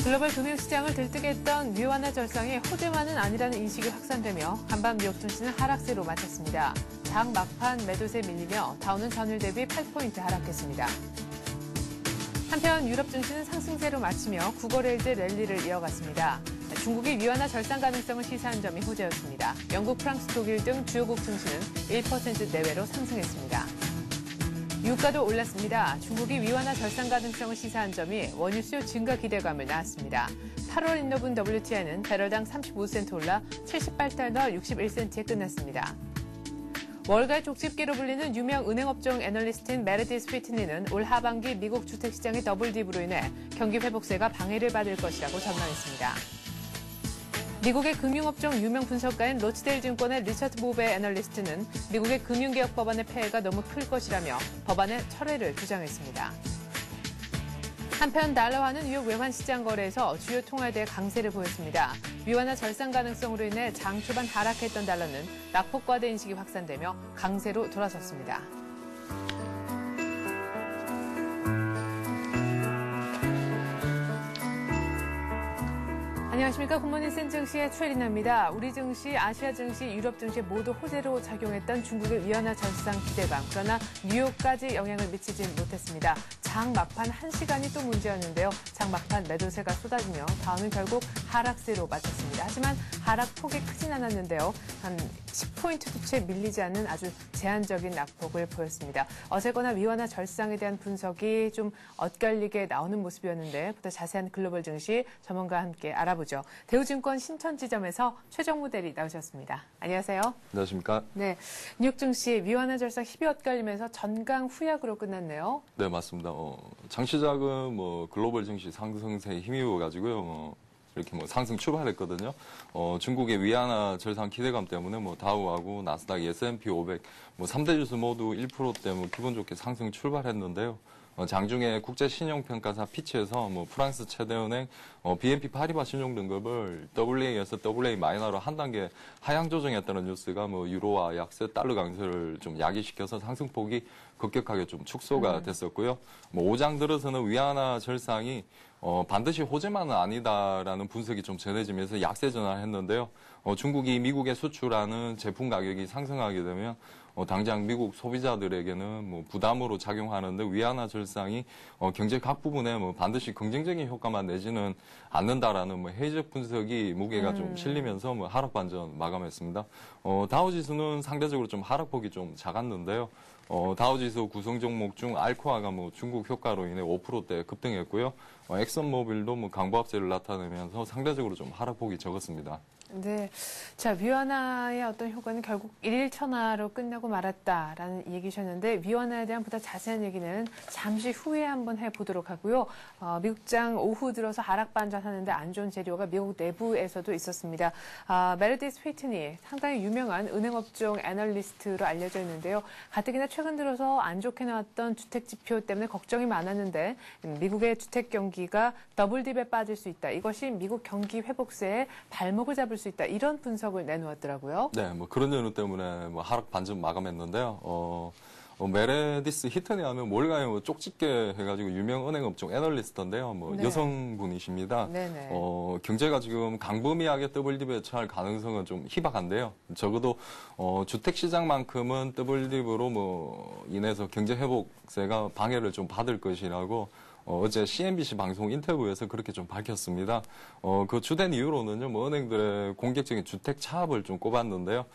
글로벌 금융시장을 들뜨게 했던 위완화 절상이 호재만은 아니라는 인식이 확산되며 간밤 뉴욕 증시는 하락세로 마쳤습니다. 장 막판 매도세 밀리며 다우는 전일 대비 8포인트 하락했습니다. 한편 유럽 증시는 상승세로 마치며 9거래일째 랠리를 이어갔습니다. 중국이 위완화 절상 가능성을 시사한 점이 호재였습니다. 영국, 프랑스, 독일 등 주요국 증시는 1% 내외로 상승했습니다. 유가도 올랐습니다. 중국이 위완화 절상 가능성을 시사한 점이 원유 수요 증가 기대감을 낳았습니다. 8월 인도분 WTI는 배럴당 35센트 올라 78달러 61센트에 끝났습니다. 월가의 족집게로 불리는 유명 은행업종 애널리스트인 메르디스 휘트니는 올 하반기 미국 주택시장의 더블딥으로 인해 경기 회복세가 방해를 받을 것이라고 전망했습니다. 미국의 금융업종 유명 분석가인 로치데일 증권의 리처드 보베 애널리스트는 미국의 금융개혁 법안의 폐해가 너무 클 것이라며 법안의 철회를 주장했습니다. 한편 달러화는 뉴욕 외환시장 거래에서 주요 통화대에 강세를 보였습니다. 위완화 절상 가능성으로 인해 장 초반 하락했던 달러는 낙폭과대 인식이 확산되며 강세로 돌아섰습니다. 안녕하십니까. 굿모닝 센 증시의 최리나입니다. 우리 증시, 아시아 증시, 유럽 증시 모두 호재로 작용했던 중국의 위완화 절상 기대감. 그러나 뉴욕까지 영향을 미치진 못했습니다. 장 막판 1시간이 또 문제였는데요. 장 막판 매도세가 쏟아지며 다음은 결국 하락세로 마쳤습니다. 하지만 하락폭이 크진 않았는데요. 한 10포인트도 채 밀리지 않는 아주 제한적인 낙폭을 보였습니다. 어제거나 위완화 절상에 대한 분석이 좀 엇갈리게 나오는 모습이었는데 보다 자세한 글로벌 증시 전문가와 함께 알아보죠. 대우증권 신천지점에서 최정무 대리 나오셨습니다. 안녕하세요. 안녕하십니까. 네, 뉴욕 증시 위완화 절상 힘이 엇갈리면서 전강 후약으로 끝났네요. 네, 맞습니다. 장 시작은 글로벌 증시 상승세에 힘입어 가지고요. 이렇게 상승 출발했거든요. 중국의 위안화 절상 기대감 때문에 다우하고 나스닥, S&P 500, 3대 지수 모두 1%대 기분 좋게 상승 출발했는데요. 장중에 국제신용평가사 피치에서 프랑스 최대은행 BNP 파리바 신용등급을 AA에서 AA-로 한 단계 하향 조정했다는 뉴스가 유로화 약세, 달러 강세를 좀 야기시켜서 상승폭이 급격하게 좀 축소가 됐었고요. 오장 들어서는 위안화 절상이 반드시 호재만은 아니다라는 분석이 좀 전해지면서 약세 전환했는데요. 중국이 미국에 수출하는 제품 가격이 상승하게 되면 당장 미국 소비자들에게는 부담으로 작용하는데 위안화 절상이 경제 각 부분에 반드시 긍정적인 효과만 내지는 않는다라는 회의적 분석이 무게가 좀 실리면서 하락 반전 마감했습니다. 다우지수는 상대적으로 좀 하락폭이 좀 작았는데요. 다우지수 구성 종목 중 알코아가 중국 효과로 인해 5%대 급등했고요. 엑선모빌도 강보합세를 나타내면서 상대적으로 좀 하락폭이 적었습니다. 네. 자, 위완화의 어떤 효과는 결국 일일천하로 끝나고 말았다라는 얘기셨는데 위완화에 대한 보다 자세한 얘기는 잠시 후에 한번 해보도록 하고요. 미국장 오후 들어서 하락 반전하는데 안 좋은 재료가 미국 내부에서도 있었습니다. 메르디스 휘트니 상당히 유명한 은행업종 애널리스트로 알려져 있는데요. 가뜩이나 최근 들어서 안 좋게 나왔던 주택 지표 때문에 걱정이 많았는데 미국의 주택 경기가 더블딥에 빠질 수 있다. 이것이 미국 경기 회복세에 발목을 잡을 수 있다. 이런 분석을 내놓았더라고요. 네, 그런 연유 때문에 하락 반전 마감했는데요. 메르디스 휘트니 하면 뭘까요? 쪽집게 해가지고 유명 은행업종 애널리스트인데요. 네. 여성분이십니다. 네네. 경제가 지금 강범위하게 더블딥에 처할 가능성은 좀 희박한데요. 적어도 주택시장만큼은 더블딥으로 인해서 경제 회복세가 방해를 좀 받을 것이라고 어제 CNBC 방송 인터뷰에서 그렇게 좀 밝혔습니다. 그 주된 이유로는요, 은행들의 공격적인 주택 차압을 좀 꼽았는데요.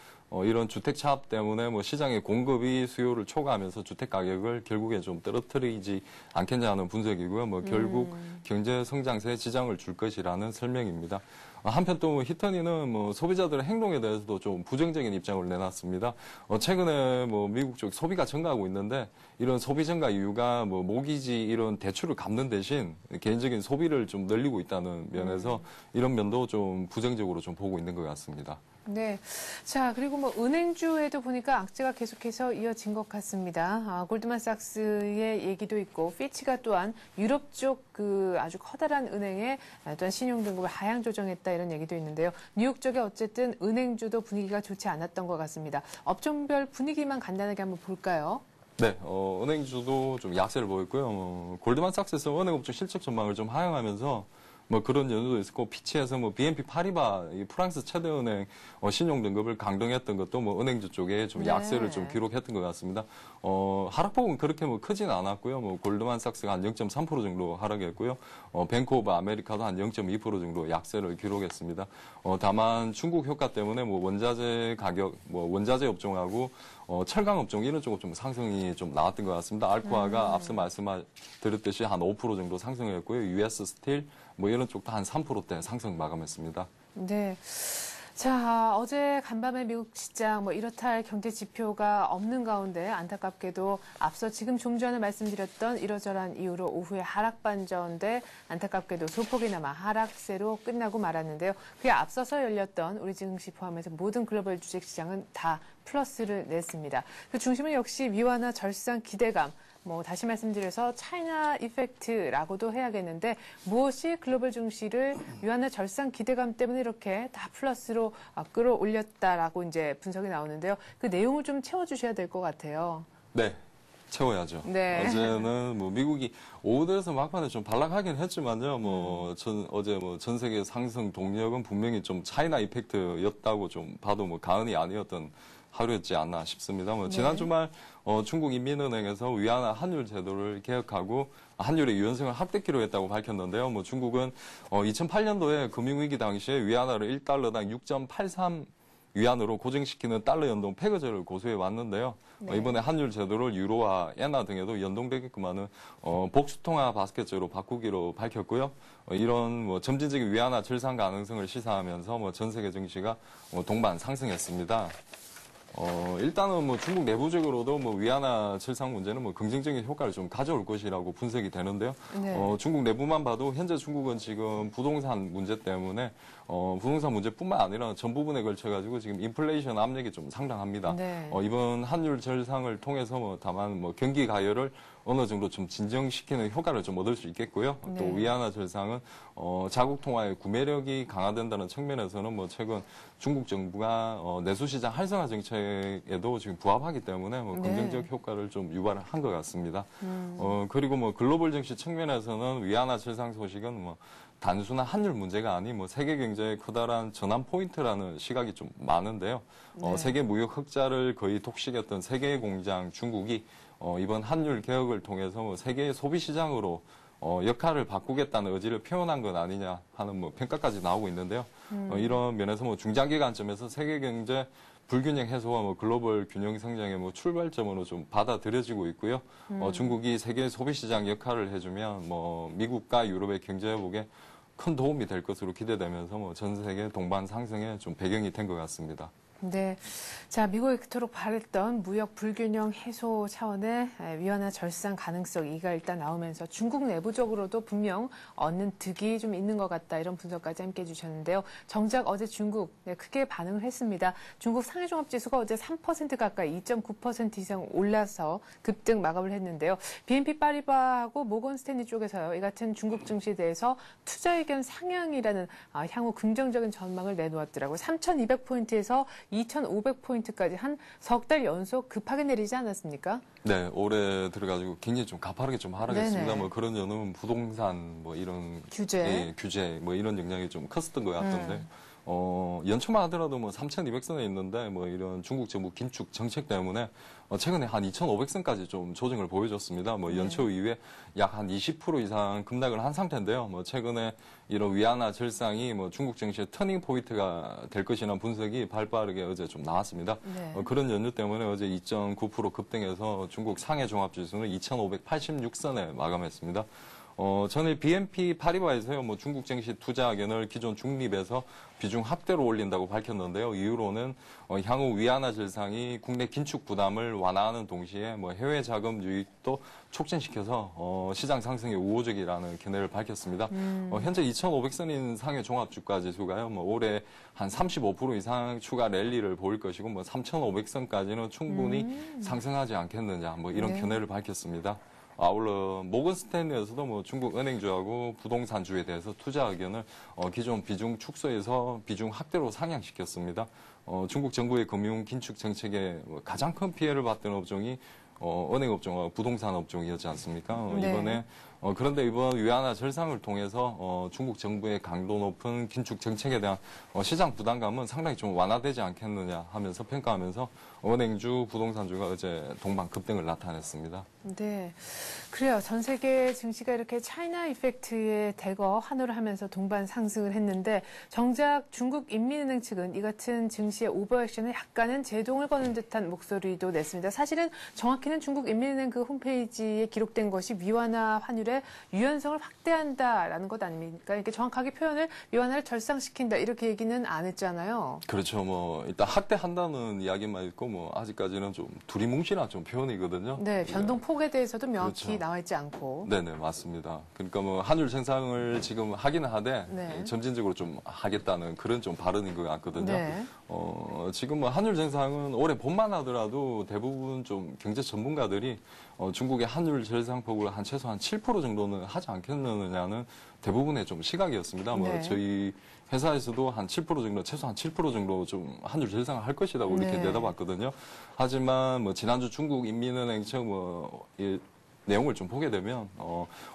이런 주택 차압 때문에 시장의 공급이 수요를 초과하면서 주택 가격을 결국에 좀 떨어뜨리지 않겠냐 하는 분석이고요. 결국 경제 성장세에 지장을 줄 것이라는 설명입니다. 한편 또 휘트니는 소비자들의 행동에 대해서도 좀 부정적인 입장을 내놨습니다. 최근에 미국 쪽 소비가 증가하고 있는데 이런 소비 증가 이유가 모기지 이런 대출을 갚는 대신 개인적인 소비를 좀 늘리고 있다는 면에서 이런 면도 좀 부정적으로 좀 보고 있는 것 같습니다. 네. 자, 그리고 은행주에도 보니까 악재가 계속해서 이어진 것 같습니다. 골드만삭스의 얘기도 있고, 피치가 또한 유럽 쪽 아주 커다란 은행의 또한 신용등급을 하향 조정했다 이런 얘기도 있는데요. 뉴욕 쪽에 어쨌든 은행주도 분위기가 좋지 않았던 것 같습니다. 업종별 분위기만 간단하게 한번 볼까요? 네, 은행주도 좀 약세를 보였고요. 골드만삭스에서 은행업종 실적 전망을 좀 하향하면서 뭐 그런 연유도 있었고 피치에서 뭐 BNP 파리바 이 프랑스 최대 은행 신용 등급을 강등했던 것도 뭐 은행주 쪽에 좀 네. 약세를 좀 기록했던 것 같습니다. 하락폭은 그렇게 뭐 크지는 않았고요. 뭐 골드만삭스가 한 0.3% 정도 하락했고요. 뱅크 오브 아메리카도 한 0.2% 정도 약세를 기록했습니다. 다만 중국 효과 때문에 뭐 원자재 가격, 뭐 원자재 업종하고 철강 업종 이런 쪽은 좀 상승이 좀 나왔던 것 같습니다. 알코아가 앞서 말씀드렸듯이 한 5% 정도 상승했고요. US 스틸 뭐 이런 쪽도 한 3%대 상승 마감했습니다. 네. 자, 어제 간밤에 미국 시장 뭐 이렇다 할 경제 지표가 없는 가운데 안타깝게도 앞서 지금 좀 전에 말씀드렸던 이러저러한 이유로 오후에 하락 반전돼 안타깝게도 소폭이나마 하락세로 끝나고 말았는데요. 그에 앞서서 열렸던 우리 증시 포함해서 모든 글로벌 주식 시장은 다 플러스를 냈습니다. 그 중심은 역시 위완화 절상 기대감. 뭐 다시 말씀드려서 차이나 이펙트라고도 해야겠는데 무엇이 글로벌 증시를 위안화 절상 기대감 때문에 이렇게 다 플러스로 끌어올렸다라고 이제 분석이 나오는데요. 그 내용을 좀 채워주셔야 될 것 같아요. 네. 채워야죠. 네. 어제는 뭐 미국이 오후 들어서 막판에 좀 반락하긴 했지만요. 어제 뭐 전 세계 상승 동력은 분명히 좀 차이나 이펙트였다고 좀 봐도 뭐 과언이 아니었던 하루였지 않나 싶습니다. 뭐 지난 네. 주말 중국 인민은행에서 위안화 환율 제도를 개혁하고 환율의 유연성을 확대키로 했다고 밝혔는데요. 뭐 중국은 2008년도에 금융위기 당시에 위안화를 1달러당 6.83 위안으로 고정시키는 달러 연동 패거제를 고수해 왔는데요. 네. 이번에 환율 제도를 유로화, 엔화 등에도 연동되게끔 하는 복수통화 바스켓제로 바꾸기로 밝혔고요. 이런 뭐 점진적인 위안화 절상 가능성을 시사하면서 뭐 전 세계 증시가 동반 상승했습니다. 일단은 뭐 중국 내부적으로도 뭐 위안화 절상 문제는 뭐 긍정적인 효과를 좀 가져올 것이라고 분석이 되는데요. 네. 중국 내부만 봐도 현재 중국은 지금 부동산 문제 때문에 부동산 문제뿐만 아니라 전 부분에 걸쳐가지고 지금 인플레이션 압력이 좀 상당합니다. 네. 이번 환율 절상을 통해서 뭐 다만 뭐 경기 가열을 어느 정도 좀 진정시키는 효과를 좀 얻을 수 있겠고요. 네. 또 위안화 절상은 자국 통화의 구매력이 강화된다는 측면에서는 뭐 최근 중국 정부가 내수시장 활성화 정책에도 지금 부합하기 때문에 뭐 네. 긍정적 효과를 좀 유발을 한 것 같습니다. 그리고 뭐 글로벌 증시 측면에서는 위안화 절상 소식은 뭐 단순한 환율 문제가 아닌 뭐 세계 경제의 커다란 전환 포인트라는 시각이 좀 많은데요. 네. 세계 무역 흑자를 거의 독식했던 세계의 공장 중국이 이번 환율 개혁을 통해서 뭐 세계의 소비 시장으로 역할을 바꾸겠다는 의지를 표현한 것 아니냐 하는 뭐 평가까지 나오고 있는데요. 이런 면에서 뭐 중장기 관점에서 세계 경제 불균형 해소와 뭐 글로벌 균형 성장의 뭐 출발점으로 좀 받아들여지고 있고요. 중국이 세계 소비 시장 역할을 해주면 뭐 미국과 유럽의 경제 회복에 큰 도움이 될 것으로 기대되면서 뭐 전 세계 동반 상승에 좀 배경이 된 것 같습니다. 네. 자, 미국이 그토록 바랬던 무역 불균형 해소 차원의 위안화 절상 가능성 이가 일단 나오면서 중국 내부적으로도 분명 얻는 득이 좀 있는 것 같다 이런 분석까지 함께 해주셨는데요. 정작 어제 중국 크게 반응을 했습니다. 중국 상해종합지수가 어제 3% 가까이 2.9% 이상 올라서 급등 마감을 했는데요. BNP 파리바하고 모건 스탠리 쪽에서요. 이 같은 중국 증시에 대해서 투자 의견 상향이라는 향후 긍정적인 전망을 내놓았더라고요. 3,200포인트에서 2,500포인트까지 한 석 달 연속 급하게 내리지 않았습니까? 네, 올해 들어가지고 굉장히 좀 가파르게 좀 하락했습니다. 네네. 뭐 그런 연은 부동산 뭐 이런 규제. 예, 규제 뭐 이런 영향이 좀 컸었던 것 같은데 연초만 하더라도 뭐 3,200선에 있는데 뭐 이런 중국 정부 긴축 정책 때문에 최근에 한 2,500선까지 좀 조정을 보여줬습니다. 뭐 연초 이후에 약 한 20% 이상 급락을 한 상태인데요. 뭐 최근에 이런 위안화 절상이 뭐 중국 증시의 터닝 포인트가 될 것이라는 분석이 발빠르게 어제 좀 나왔습니다. 네. 그런 연유 때문에 어제 2.9% 급등해서 중국 상해 종합지수는 2,586선에 마감했습니다. 전에 BNP 파리바에서요, 뭐 중국 증시 투자 의견을 기존 중립에서 비중 확대로 올린다고 밝혔는데요. 이유로는 향후 위안화 절상이 국내 긴축 부담을 완화하는 동시에 뭐 해외 자금 유입도 촉진시켜서 시장 상승에 우호적이라는 견해를 밝혔습니다. 현재 2,500선인 상해 종합주가 지수가요, 뭐 올해 한 35% 이상 추가 랠리를 보일 것이고, 뭐 3,500선까지는 충분히 상승하지 않겠느냐, 뭐 이런 네. 견해를 밝혔습니다. 아울러 모건 스탠리에서도 뭐 중국 은행주하고 부동산주에 대해서 투자 의견을 기존 비중 축소에서 비중 확대로 상향시켰습니다. 중국 정부의 금융 긴축 정책에 가장 큰 피해를 봤던 업종이 은행 업종과 부동산 업종이었지 않습니까? 네. 이번에 그런데 이번 위안화 절상을 통해서 중국 정부의 강도 높은 긴축 정책에 대한 시장 부담감은 상당히 좀 완화되지 않겠느냐 하면서 평가하면서 은행주, 부동산주가 어제 동반 급등을 나타냈습니다. 네, 그래요. 전 세계 증시가 이렇게 차이나 이펙트에 대거 환호를 하면서 동반 상승을 했는데 정작 중국 인민은행 측은 이 같은 증시의 오버액션에 약간은 제동을 거는 듯한 목소리도 냈습니다. 사실은 정확히는 중국 인민은행 그 홈페이지에 기록된 것이 위안화 환율의 유연성을 확대한다라는 것 아닙니까? 이렇게 정확하게 표현을 위안화를 절상시킨다 이렇게 얘기는 안 했잖아요. 그렇죠. 일단 확대한다는 이야기만 있고 아직까지는 좀 두리뭉실한 좀 표현이거든요. 네, 변동 폭에 대해서도 명확히 그렇죠. 나와 있지 않고. 네네, 맞습니다. 그러니까 환율 정상을 지금 하기는 하되 네. 점진적으로 좀 하겠다는 그런 좀 발언인 것 같거든요. 네. 지금 환율 정상은 올해 봄만 하더라도 대부분 좀 경제 전문가들이 중국의 환율 절상폭을 최소한 7% 정도는 하지 않겠느냐는 대부분의 좀 시각이었습니다. 네. 저희 회사에서도 한 7% 정도, 최소한 7% 정도 좀 환율 절상을 할 것이라고 이렇게 네. 내다봤거든요. 하지만 지난주 중국 인민은행 측 이 내용을 좀 보게 되면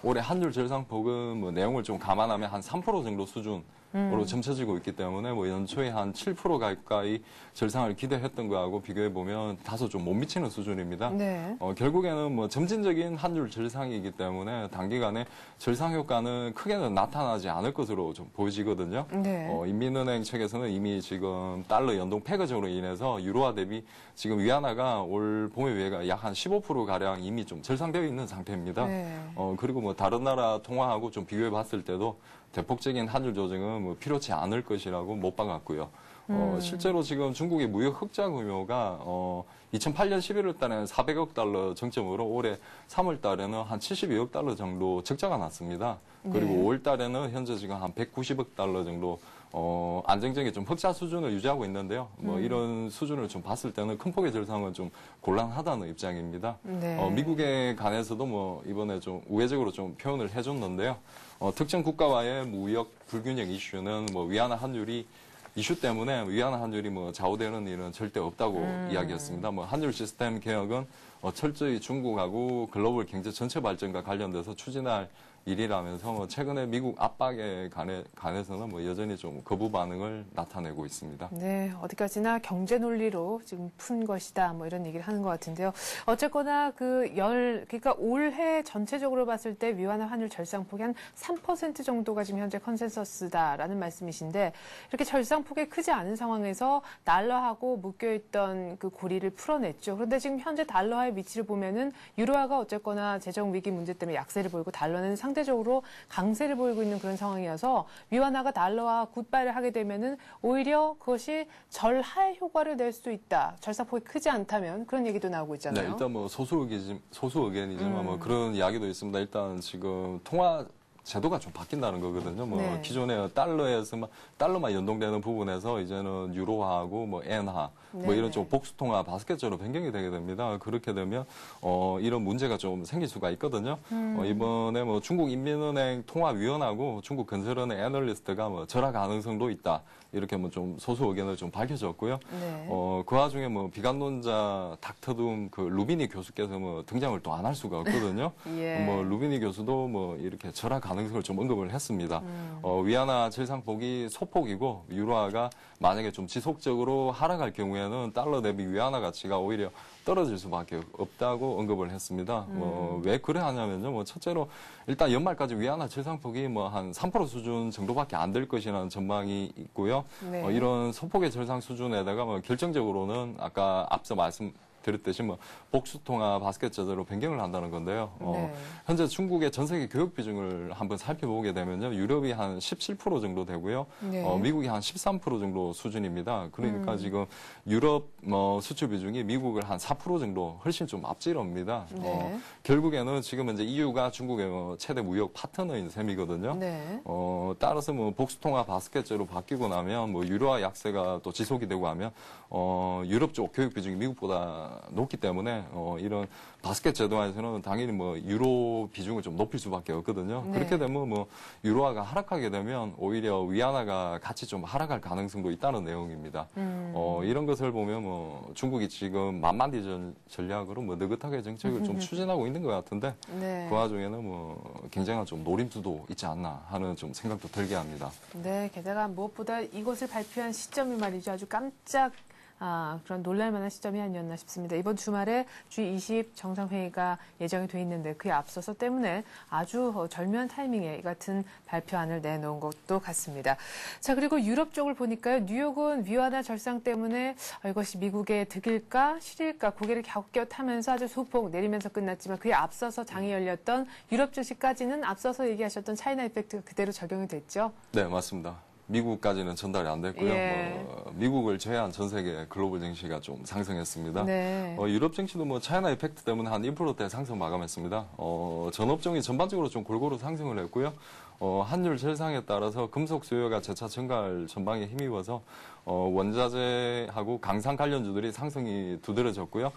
올해 환율 절상폭은 내용을 좀 감안하면 한 3% 정도 수준으로 점쳐지고 있기 때문에 연초에 한 7% 가까이 절상을 기대했던 거하고 비교해 보면 다소 좀 못 미치는 수준입니다. 네. 결국에는 점진적인 환율 절상이기 때문에 단기간에 절상 효과는 크게는 나타나지 않을 것으로 좀 보여지거든요. 네. 인민은행 측에서는 이미 지금 달러 연동 패거적으로 인해서 유로화 대비 지금 위안화가 올 봄에 비해 약 한 15% 가량 이미 좀 절상되어 있는 상태입니다. 네. 그리고 다른 나라 통화하고 좀 비교해 봤을 때도 대폭적인 환율 조정은 필요치 않을 것이라고 못 박았고요. 실제로 지금 중국의 무역 흑자 규모가 2008년 11월 달에는 400억 달러 정점으로 올해 3월 달에는 한 72억 달러 정도 적자가 났습니다. 그리고 네. 5월 달에는 현재 지금 한 190억 달러 정도 안정적인 좀 흑자 수준을 유지하고 있는데요. 이런 수준을 좀 봤을 때는 큰 폭의 절상은 좀 곤란하다는 입장입니다. 네. 미국에 관해서도 이번에 좀 우회적으로 좀 표현을 해줬는데요. 특정 국가와의 무역 불균형 이슈는 위안화 환율이 이슈 때문에 위안화 환율이 좌우되는 일은 절대 없다고 이야기했습니다. 환율 시스템 개혁은 철저히 중국하고 글로벌 경제 전체 발전과 관련돼서 추진할 일이라면서 최근에 미국 압박에 관해서는 여전히 좀 거부 반응을 나타내고 있습니다. 네, 어디까지나 경제 논리로 지금 푼 것이다, 이런 얘기를 하는 것 같은데요. 어쨌거나 그러니까 올해 전체적으로 봤을 때 위안화 환율 절상폭이 한 3% 정도가 지금 현재 컨센서스다라는 말씀이신데 이렇게 절상폭이 크지 않은 상황에서 달러하고 묶여있던 그 고리를 풀어냈죠. 그런데 지금 현재 달러화의 위치를 보면은 유로화가 어쨌거나 재정 위기 문제 때문에 약세를 보이고 달러는 상대적으로 강세를 보이고 있는 그런 상황이어서 위안화가 달러와 굿바이를 하게 되면은 오히려 그것이 절할 효과를 낼 수도 있다. 절상폭이 크지 않다면 그런 얘기도 나오고 있잖아요. 네, 일단 소수 의견이지만 그런 이야기도 있습니다. 일단 지금 통화 제도가 좀 바뀐다는 거거든요. 네. 기존에 달러만 연동되는 부분에서 이제는 유로화하고 엔화, 네. 이런 좀 복수통화 바스켓으로 변경이 되게 됩니다. 그렇게 되면 이런 문제가 좀 생길 수가 있거든요. 이번에 중국 인민은행 통화위원하고 중국 건설은행 애널리스트가 절하 가능성도 있다. 이렇게 좀 소수 의견을 좀 밝혀졌고요. 네. 그 와중에 비관론자 닥터둠 루비니 교수께서 등장을 또 안 할 수가 없거든요. 예. 루비니 교수도 이렇게 절하 가능성을 좀 언급을 했습니다. 위안화 절상폭이 소폭이고 유로화가 만약에 좀 지속적으로 하락할 경우에는 달러 대비 위안화 가치가 오히려 떨어질 수밖에 없다고 언급을 했습니다. 왜 그래 하냐면요. 첫째로 일단 연말까지 위안화 절상폭이 한 3% 수준 정도밖에 안 될 것이라는 전망이 있고요. 네. 이런 소폭의 절상 수준에다가 결정적으로는 아까 앞서 말씀드렸듯이 복수통화 바스켓 제도로 변경을 한다는 건데요. 네. 현재 중국의 전 세계 교육 비중을 한번 살펴보게 되면요. 유럽이 한 17% 정도 되고요. 네. 미국이 한 13% 정도 수준입니다. 그러니까 지금 유럽 수출 비중이 미국을 한 4% 정도 훨씬 좀 앞지릅니다. 네. 결국에는 지금 이제 EU가 중국의 최대 무역 파트너인 셈이거든요. 네. 따라서 복수통화 바스켓제로 바뀌고 나면 유로화 약세가 또 지속이 되고 하면 유럽 쪽 교육 비중이 미국보다 높기 때문에 이런 바스켓 제도화에서는 당연히 뭐 유로 비중을 좀 높일 수밖에 없거든요. 네. 그렇게 되면 뭐 유로화가 하락하게 되면 오히려 위안화가 같이 좀 하락할 가능성도 있다는 내용입니다. 이런 것을 보면 뭐 중국이 지금 만만디 전략으로 뭐 느긋하게 정책을 좀 추진하고 있는 것 같은데 네. 그 와중에는 뭐 굉장한 좀 노림수도 있지 않나 하는 좀 생각도 들게 합니다. 네, 게다가 무엇보다 이것을 발표한 시점이 말이죠. 아주 깜짝 그런 놀랄만한 시점이 아니었나 싶습니다. 이번 주말에 G20 정상회의가 예정이 돼 있는데 그에 앞서서 때문에 아주 절묘한 타이밍에 이 같은 발표안을 내놓은 것도 같습니다. 자, 그리고 유럽 쪽을 보니까요. 뉴욕은 위안화 절상 때문에 이것이 미국의 득일까 실일까 고개를 갸웃갸웃하면서 아주 소폭 내리면서 끝났지만 그에 앞서서 장이 열렸던 유럽 증시까지는 앞서서 얘기하셨던 차이나 이펙트가 그대로 적용이 됐죠. 네, 맞습니다. 미국까지는 전달이 안 됐고요. 예. 미국을 제외한 전 세계 글로벌 증시가 좀 상승했습니다. 네. 유럽 증시도 뭐 차이나 이펙트 때문에 한 1%대 상승 마감했습니다. 전업종이 전반적으로 좀 골고루 상승을 했고요. 환율 절상에 따라서 금속 수요가 재차 증가할 전망에 힘입어서 원자재하고 강상 관련주들이 상승이 두드러졌고요.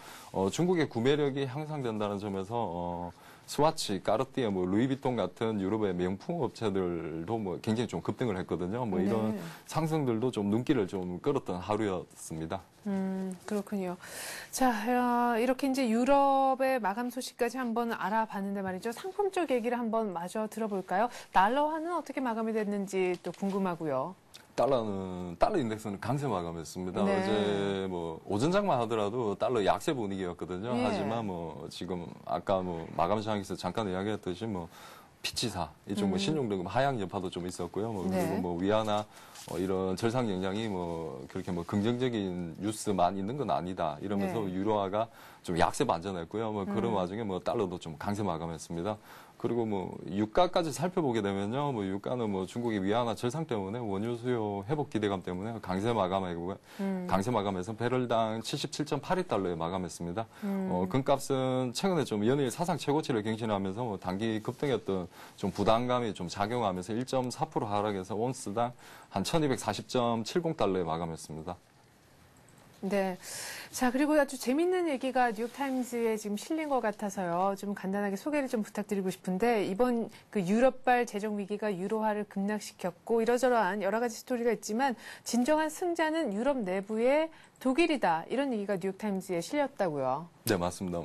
중국의 구매력이 향상된다는 점에서 스와치, 까르띠에, 뭐 루이비통 같은 유럽의 명품 업체들도 뭐 굉장히 좀 급등을 했거든요. 뭐 이런 네. 상승들도 좀 눈길을 좀 끌었던 하루였습니다. 그렇군요. 자, 이렇게 이제 유럽의 마감 소식까지 한번 알아봤는데 말이죠. 상품 쪽 얘기를 한번 마저 들어볼까요? 달러화는 어떻게 마감이 됐는지 또 궁금하고요. 달러 인덱스는 강세 마감했습니다. 네. 어제 뭐 오전장만 하더라도 달러 약세 분위기였거든요. 예. 하지만 뭐 지금 아까 뭐 마감 시장에서 잠깐 이야기했듯이 뭐 피치사 이쪽 뭐 신용등급 하향 여파도 좀 있었고요. 뭐 네. 그리고 뭐 위안화 이런 절상 영향이 뭐 그렇게 뭐 긍정적인 뉴스만 있는 건 아니다. 이러면서 네. 유로화가 좀 약세 반전했고요. 뭐 그런 와중에 뭐 달러도 좀 강세 마감했습니다. 그리고 뭐 유가까지 살펴보게 되면요, 뭐 유가는 뭐 중국이 위안화 절상 때문에 원유 수요 회복 기대감 때문에 강세 마감해서 배럴당 77.82달러에 마감했습니다. 금값은 최근에 좀 연일 사상 최고치를 갱신하면서 뭐 단기 급등했던 좀 부담감이 좀 작용하면서 1.4% 하락해서 온스당 한 1240.70달러에 마감했습니다. 네. 자, 그리고 아주 재밌는 얘기가 뉴욕타임즈에 지금 실린 것 같아서요. 좀 간단하게 소개를 좀 부탁드리고 싶은데, 이번 그 유럽발 재정 위기가 유로화를 급락시켰고, 이러저러한 여러 가지 스토리가 있지만, 진정한 승자는 유럽 내부의 독일이다. 이런 얘기가 뉴욕타임즈에 실렸다고요. 네, 맞습니다.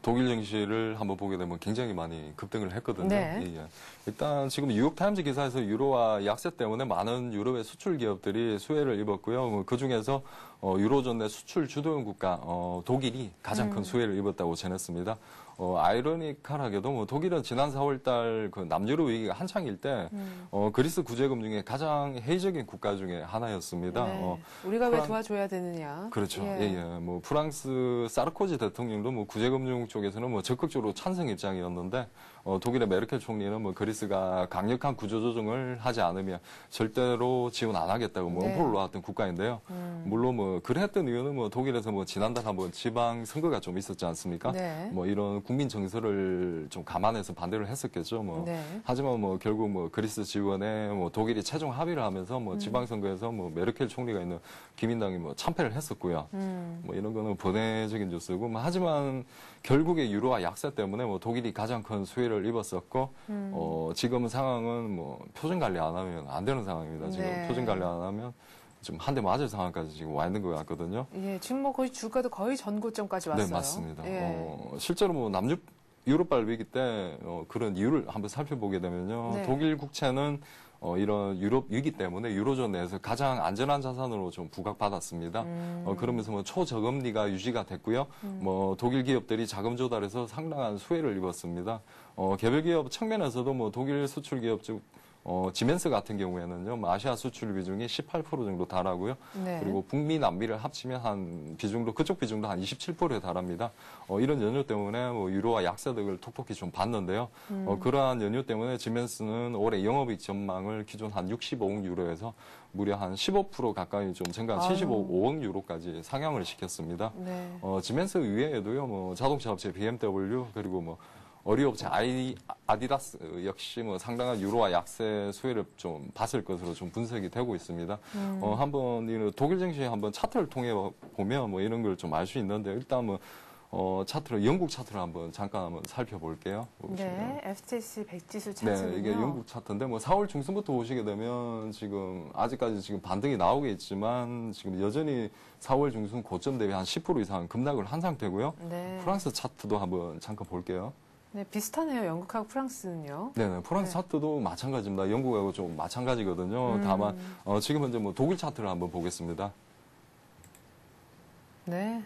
독일 증시를 한번 보게 되면 굉장히 많이 급등을 했거든요. 네. 예. 일단 지금 뉴욕타임즈 기사에서 유로화 약세 때문에 많은 유럽의 수출 기업들이 수혜를 입었고요. 그 중에서 유로존 내 수출 주도형 국가 독일이 가장 큰 수혜를 입었다고 전했습니다. 아이러니컬하게도 뭐 독일은 지난 4월달 그 남유로 위기가 한창일 때 그리스 구제금 중에 가장 해이적인 국가 중에 하나였습니다. 네. 우리가 왜 도와줘야 되느냐. 그렇죠. 예. 예, 예. 뭐 프랑스 사르코지 대통령도 뭐 구제금융 쪽에서는 뭐 적극적으로 찬성 입장이었는데 독일의 메르켈 총리는 뭐 그리스가 강력한 구조조정을 하지 않으면 절대로 지원 안 하겠다고 뭐 네. 엄포를 놓았던 국가인데요. 물론 뭐 그랬던 이유는 뭐 독일에서 뭐 지난달 한번 지방 선거가 좀 있었지 않습니까? 네. 뭐 이런 국민 정서를 좀 감안해서 반대를 했었겠죠. 뭐 네. 하지만 뭐 결국 뭐 그리스 지원에 뭐 독일이 최종 합의를 하면서 뭐 지방 선거에서 뭐 메르켈 총리가 있는 기민당이 뭐 참패를 했었고요. 뭐 이런 거는 번외적인 뉴스고, 뭐 하지만 결국에 유로화 약세 때문에 뭐 독일이 가장 큰 수혜를 입었었고, 지금 상황은 뭐 표준 관리 안 하면 안 되는 상황입니다. 지금 네. 표준 관리 안 하면 좀 한 대 맞을 상황까지 지금 와 있는 것 같거든요. 예, 지금 뭐 거의 주가도 거의 전고점까지 왔어요. 네, 맞습니다. 예. 실제로 뭐 유럽발 위기 때 그런 이유를 한번 살펴보게 되면요. 네. 독일 국채는 이런 유럽 위기 때문에 유로존 내에서 가장 안전한 자산으로 좀 부각받았습니다. 그러면서 뭐 초저금리가 유지가 됐고요. 뭐 독일 기업들이 자금 조달해서 상당한 수혜를 입었습니다. 개별 기업 측면에서도 뭐 독일 수출 기업 중 지멘스 같은 경우에는요, 뭐 아시아 수출 비중이 18% 정도 달하고요. 네. 그리고 북미, 남미를 합치면 그쪽 비중도 한 27%에 달합니다. 이런 연유 때문에 뭐 유로화 약세득을 톡톡히 좀 봤는데요. 그러한 연유 때문에 지멘스는 올해 영업이익 전망을 기존 한 65억 유로에서 무려 한 15% 가까이 좀 증가한 75억 유로까지 상향을 시켰습니다. 네. 지멘스 이외에도요, 뭐 자동차 업체 BMW 그리고 뭐 어리업체 아디다스 역시 뭐 상당한 유로화 약세 수혜를 좀 봤을 것으로 좀 분석이 되고 있습니다. 한번 이 독일 증시 한번 차트를 통해 보면 뭐 이런 걸 좀 알 수 있는데 일단 뭐 차트를 영국 차트를 잠깐 한번 살펴볼게요. 네, FTSE 100지수 차트는요. 네, 이게 영국 차트인데 뭐 4월 중순부터 보시게 되면 지금 아직까지 지금 반등이 나오고 있지만 지금 여전히 4월 중순 고점 대비 한 10% 이상 급락을 한 상태고요. 네. 프랑스 차트도 한번 잠깐 볼게요. 네, 비슷하네요. 영국하고 프랑스는요. 네, 프랑스 차트도 마찬가지입니다. 영국하고 좀 마찬가지거든요. 다만 지금 현재 뭐 독일 차트를 한번 보겠습니다. 네.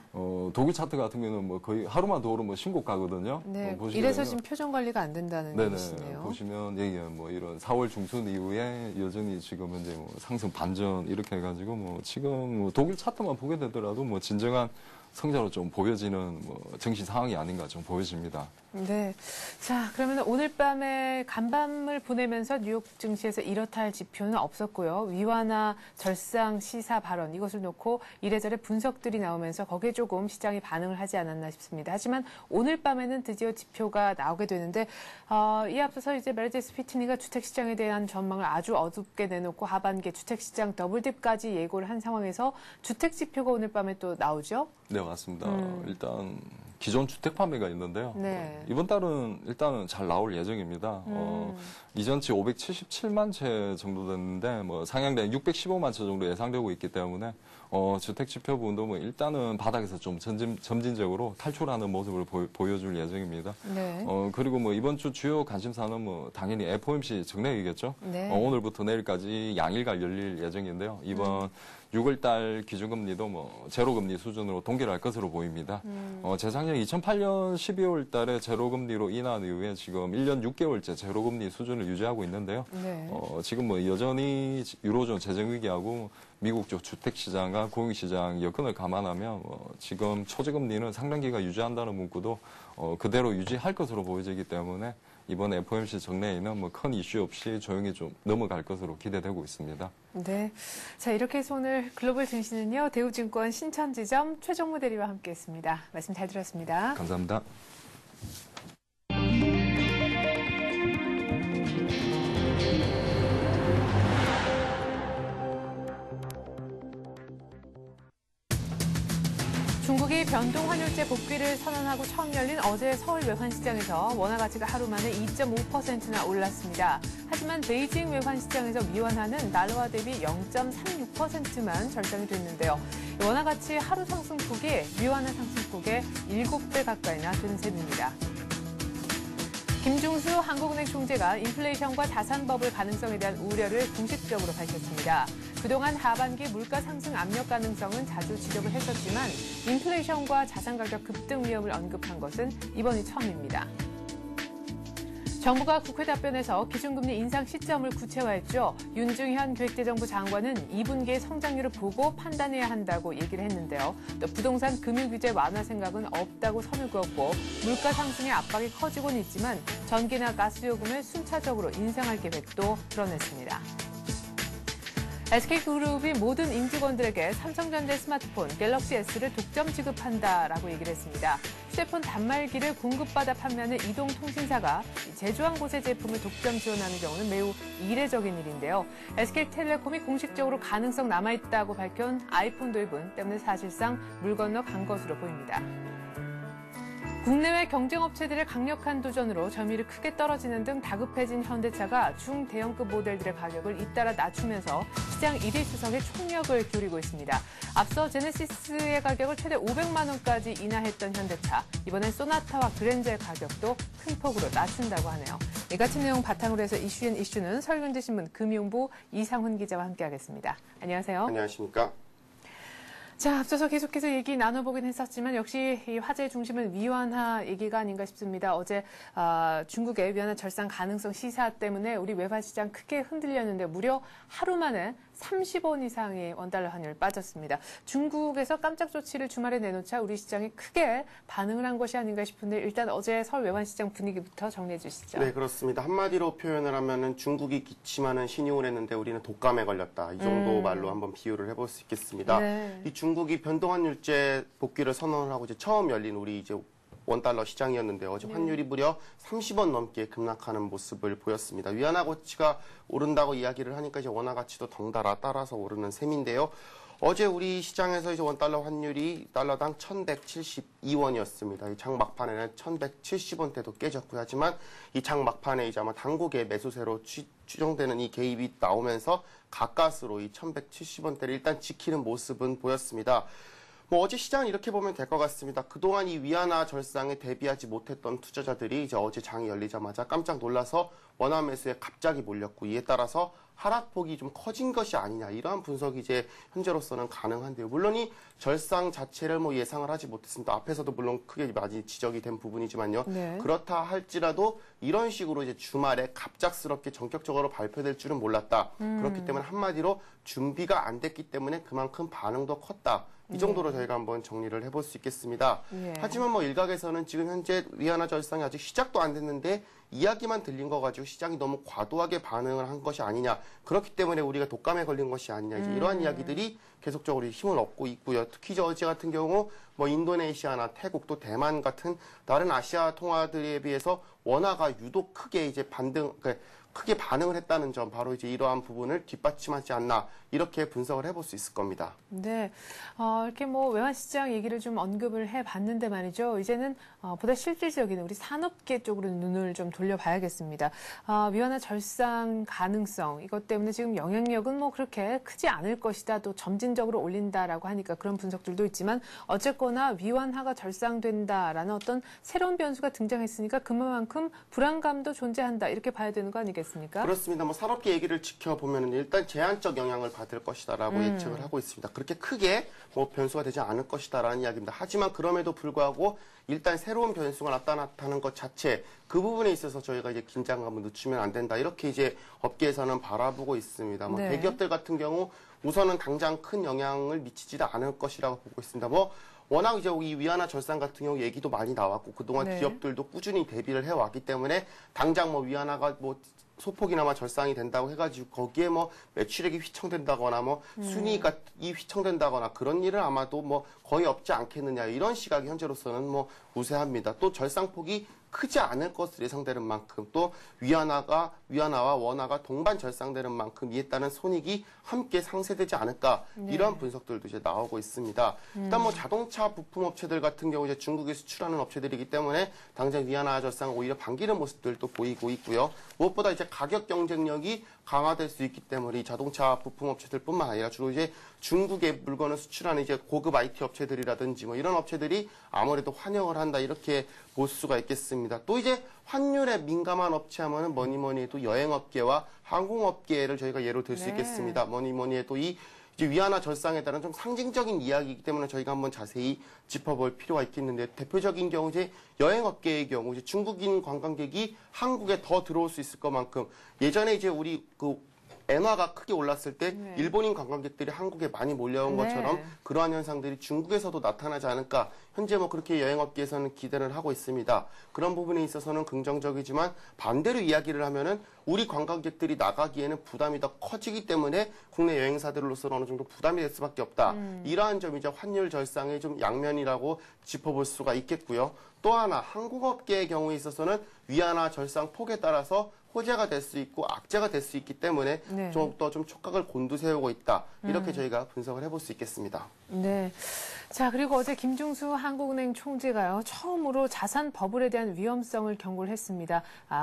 독일 차트 같은 경우는 뭐 거의 하루만 더 오르면 신고가거든요. 네. 이래서 지금 표정 관리가 안 된다는 얘기시네요. 보시면 이게 뭐 이런 4월 중순 이후에 여전히 지금 현재 뭐 상승 반전 이렇게 해가지고 뭐 지금 뭐 독일 차트만 보게 되더라도 뭐 진정한 성장으로 좀 보여지는 뭐 증시 상황이 아닌가 좀 보여집니다. 네. 자, 그러면 오늘 밤에 간밤을 보내면서 뉴욕 증시에서 이렇다 할 지표는 없었고요. 위완화 절상 시사 발언 이것을 놓고 이래저래 분석들이 나오면서 거기에 조금 시장이 반응을 하지 않았나 싶습니다. 하지만 오늘 밤에는 드디어 지표가 나오게 되는데 이에 앞서서 이제 메르디스 피트니가 주택시장에 대한 전망을 아주 어둡게 내놓고 하반기에 주택시장 더블딥까지 예고를 한 상황에서 주택 지표가 오늘 밤에 또 나오죠? 네, 맞습니다. 일단 기존 주택 판매가 있는데요. 네. 이번 달은 일단은 잘 나올 예정입니다. 이전치 577만 채 정도 됐는데 뭐 상향된 615만 채 정도 예상되고 있기 때문에 주택 지표 부분도 뭐 일단은 바닥에서 좀 점진적으로 탈출하는 모습을 보여줄 예정입니다. 네. 그리고 뭐 이번 주 주요 관심사는 뭐 당연히 FOMC 정례이겠죠. 네. 오늘부터 내일까지 양일간 열릴 예정인데요. 이번 6월달 기준금리도 뭐 제로금리 수준으로 동결할 것으로 보입니다. 재작년 2008년 12월 달에 제로금리로 인한 이후에 지금 1년 6개월째 제로금리 수준을 유지하고 있는데요. 네. 지금 뭐 여전히 유로존 재정위기하고 미국 쪽 주택시장과 공유시장 여건을 감안하면 지금 초저금리는 상당기간 유지한다는 문구도 그대로 유지할 것으로 보여지기 때문에 이번 FOMC 정례에는 뭐 큰 이슈 없이 조용히 좀 넘어갈 것으로 기대되고 있습니다. 네. 자, 이렇게 해서 오늘 글로벌 증시는요, 대우증권 신천지점 최종무 대리와 함께했습니다. 말씀 잘 들었습니다. 감사합니다. 중국이 변동환율제 복귀를 선언하고 처음 열린 어제 서울 외환시장에서 원화 가치가 하루 만에 2.5%나 올랐습니다. 하지만 베이징 외환시장에서 미완화는 달러화 대비 0.36%만 절정이 됐는데요. 원화 가치 하루 상승폭이 미완화 상승폭의 7배 가까이나 되는 셈입니다. 김중수 한국은행 총재가 인플레이션과 자산 버블 가능성에 대한 우려를 공식적으로 밝혔습니다. 그동안 하반기 물가 상승 압력 가능성은 자주 지적을 했었지만 인플레이션과 자산 가격 급등 위험을 언급한 것은 이번이 처음입니다. 정부가 국회 답변에서 기준금리 인상 시점을 구체화했죠. 윤중현 기획재정부 장관은 2분기의 성장률을 보고 판단해야 한다고 얘기를 했는데요. 또 부동산 금융규제 완화 생각은 없다고 선을 그었고 물가 상승의 압박이 커지고는 있지만 전기나 가스요금을 순차적으로 인상할 계획도 드러냈습니다. SK그룹이 모든 임직원들에게 삼성전자 스마트폰 갤럭시 S를 독점 지급한다라고 얘기를 했습니다. 휴대폰 단말기를 공급받아 판매하는 이동통신사가 제조한 곳의 제품을 독점 지원하는 경우는 매우 이례적인 일인데요. SK텔레콤이 공식적으로 가능성 남아있다고 밝힌 아이폰 도입은 때문에 사실상 물 건너 간 것으로 보입니다. 국내외 경쟁업체들의 강력한 도전으로 점유율이 크게 떨어지는 등 다급해진 현대차가 중대형급 모델들의 가격을 잇따라 낮추면서 시장 1위 수석에 총력을 기울이고 있습니다. 앞서 제네시스의 가격을 최대 500만 원까지 인하했던 현대차, 이번엔 소나타와 그랜저의 가격도 큰 폭으로 낮춘다고 하네요. 이 같은 내용 바탕으로 해서 이슈는 서울경제신문 금융부 이상훈 기자와 함께하겠습니다. 안녕하세요. 안녕하십니까. 자, 앞서서 계속해서 얘기 나눠보긴 했었지만 역시 이 화제의 중심은 위완화 얘기가 아닌가 싶습니다. 어제 중국의 위완화 절상 가능성 시사 때문에 우리 외환시장 크게 흔들렸는데 무려 하루 만에 30원 이상의 원달러 환율 빠졌습니다. 중국에서 깜짝 조치를 주말에 내놓자 우리 시장이 크게 반응을 한 것이 아닌가 싶은데 일단 어제 서울 외환시장 분위기부터 정리해 주시죠. 네, 그렇습니다. 한마디로 표현을 하면은 중국이 기침하는 신용을 했는데 우리는 독감에 걸렸다. 이 정도 말로 한번 비유를 해볼 수 있겠습니다. 네. 이 중국이 변동환율제 복귀를 선언을 하고 이제 처음 열린 우리 이제 원달러 시장이었는데 어제 환율이 무려 30원 넘게 급락하는 모습을 보였습니다. 위안화 가치가 오른다고 이야기를 하니까 이제 원화 가치도 덩달아 따라서 오르는 셈인데요. 어제 우리 시장에서 이제 원달러 환율이 달러당 1,172원이었습니다. 이 장 막판에는 1,170원대도 깨졌고요. 하지만 이 장 막판에 이제 아마 당국의 매수세로 추정되는 이 개입이 나오면서 가까스로 이 1,170원대를 일단 지키는 모습은 보였습니다. 뭐 어제 시장은 이렇게 보면 될 것 같습니다. 그동안 이 위안화 절상에 대비하지 못했던 투자자들이 이제 어제 장이 열리자마자 깜짝 놀라서 원화 매수에 갑자기 몰렸고 이에 따라서 하락폭이 좀 커진 것이 아니냐 이러한 분석이 이제 현재로서는 가능한데요. 물론 이 절상 자체를 뭐 예상을 하지 못했습니다. 앞에서도 물론 크게 많이 지적이 된 부분이지만요. 네. 그렇다 할지라도 이런 식으로 이제 주말에 갑작스럽게 전격적으로 발표될 줄은 몰랐다. 그렇기 때문에 한마디로 준비가 안 됐기 때문에 그만큼 반응도 컸다. 이 정도로 저희가 한번 정리를 해볼 수 있겠습니다. 예. 하지만 뭐 일각에서는 지금 현재 위안화 절상이 아직 시작도 안 됐는데 이야기만 들린 거 가지고 시장이 너무 과도하게 반응을 한 것이 아니냐. 그렇기 때문에 우리가 독감에 걸린 것이 아니냐. 이제 이러한 이야기들이 계속적으로 힘을 얻고 있고요. 특히 어제 같은 경우 뭐 인도네시아나 태국 또 대만 같은 다른 아시아 통화들에 비해서 원화가 유독 크게 이제 크게 반응을 했다는 점, 바로 이제 이러한 부분을 뒷받침하지 않나 이렇게 분석을 해볼 수 있을 겁니다. 네, 이렇게 뭐 외환시장 얘기를 좀 언급을 해봤는데 말이죠. 이제는 보다 실질적인 우리 산업계 쪽으로 눈을 좀 돌려봐야겠습니다. 위안화 절상 가능성 이것 때문에 지금 영향력은 뭐 그렇게 크지 않을 것이다. 또 점진적으로 올린다라고 하니까 그런 분석들도 있지만 어쨌거나 위안화가 절상된다라는 어떤 새로운 변수가 등장했으니까 그만큼 불안감도 존재한다 이렇게 봐야 되는 거 아니겠습니까? 그렇습니다. 뭐 산업계 얘기를 지켜보면 일단 제한적 영향을 받을 것이다라고 예측을 하고 있습니다. 그렇게 크게 뭐 변수가 되지 않을 것이다라는 이야기입니다. 하지만 그럼에도 불구하고 일단 새로운 변수가 나타나는 것 자체 그 부분에 있어서 저희가 이제 긴장감을 늦추면 안 된다. 이렇게 이제 업계에서는 바라보고 있습니다. 뭐 네. 대기업들 같은 경우 우선은 당장 큰 영향을 미치지도 않을 것이라고 보고 있습니다. 뭐 워낙 이제 이 위안화 절상 같은 경우 얘기도 많이 나왔고 그동안 네. 기업들도 꾸준히 대비를 해왔기 때문에 당장 뭐 위안화가 뭐 소폭이나마 절상이 된다고 해가지고 거기에 뭐 매출액이 휘청된다거나 뭐 순이익이 휘청된다거나 그런 일은 아마도 뭐 거의 없지 않겠느냐 이런 시각이 현재로서는 뭐 우세합니다. 또 절상폭이 크지 않을 것으로 예상되는 만큼 또 위안화와 원화가 동반 절상되는 만큼 이에 따른 손익이 함께 상쇄되지 않을까 이런 분석들도 이제 나오고 있습니다. 일단 뭐 자동차 부품 업체들 같은 경우 이제 중국에 수출하는 업체들이기 때문에 당장 위안화 절상 오히려 반기는 모습들도 보이고 있고요. 무엇보다 이제 가격 경쟁력이 강화될 수 있기 때문에 이 자동차 부품 업체들뿐만 아니라 주로 이제 중국에 물건을 수출하는 이제 고급 IT 업체들이라든지 뭐 이런 업체들이 아무래도 환영을 한다 이렇게 볼 수가 있겠습니다. 또 이제 환율에 민감한 업체 하면은 뭐니 해도 여행업계와 항공업계를 저희가 예로 들 수 네. 있겠습니다. 뭐니 해도 이 이제 위안화 절상에 따른 좀 상징적인 이야기이기 때문에 저희가 한번 자세히 짚어볼 필요가 있겠는데 대표적인 경우 이제 여행업계의 경우 이제 중국인 관광객이 한국에 더 들어올 수 있을 것만큼 예전에 이제 우리 엔화가 크게 올랐을 때 네. 일본인 관광객들이 한국에 많이 몰려온 네. 것처럼 그러한 현상들이 중국에서도 나타나지 않을까 현재 뭐 그렇게 여행업계에서는 기대를 하고 있습니다. 그런 부분에 있어서는 긍정적이지만 반대로 이야기를 하면은 우리 관광객들이 나가기에는 부담이 더 커지기 때문에 국내 여행사들로서는 어느 정도 부담이 될 수밖에 없다. 이러한 점이 이제 환율 절상의 좀 양면이라고 짚어볼 수가 있겠고요. 또 하나 항공업계의 경우에 있어서는 위안화 절상 폭에 따라서 호재가 될 수 있고 악재가 될 수 있기 때문에 네. 좀 더 좀 촉각을 곤두세우고 있다. 이렇게 저희가 분석을 해볼 수 있겠습니다. 네. 자, 그리고 어제 김중수 한국은행 총재가요, 처음으로 자산 버블에 대한 위험성을 경고를 했습니다.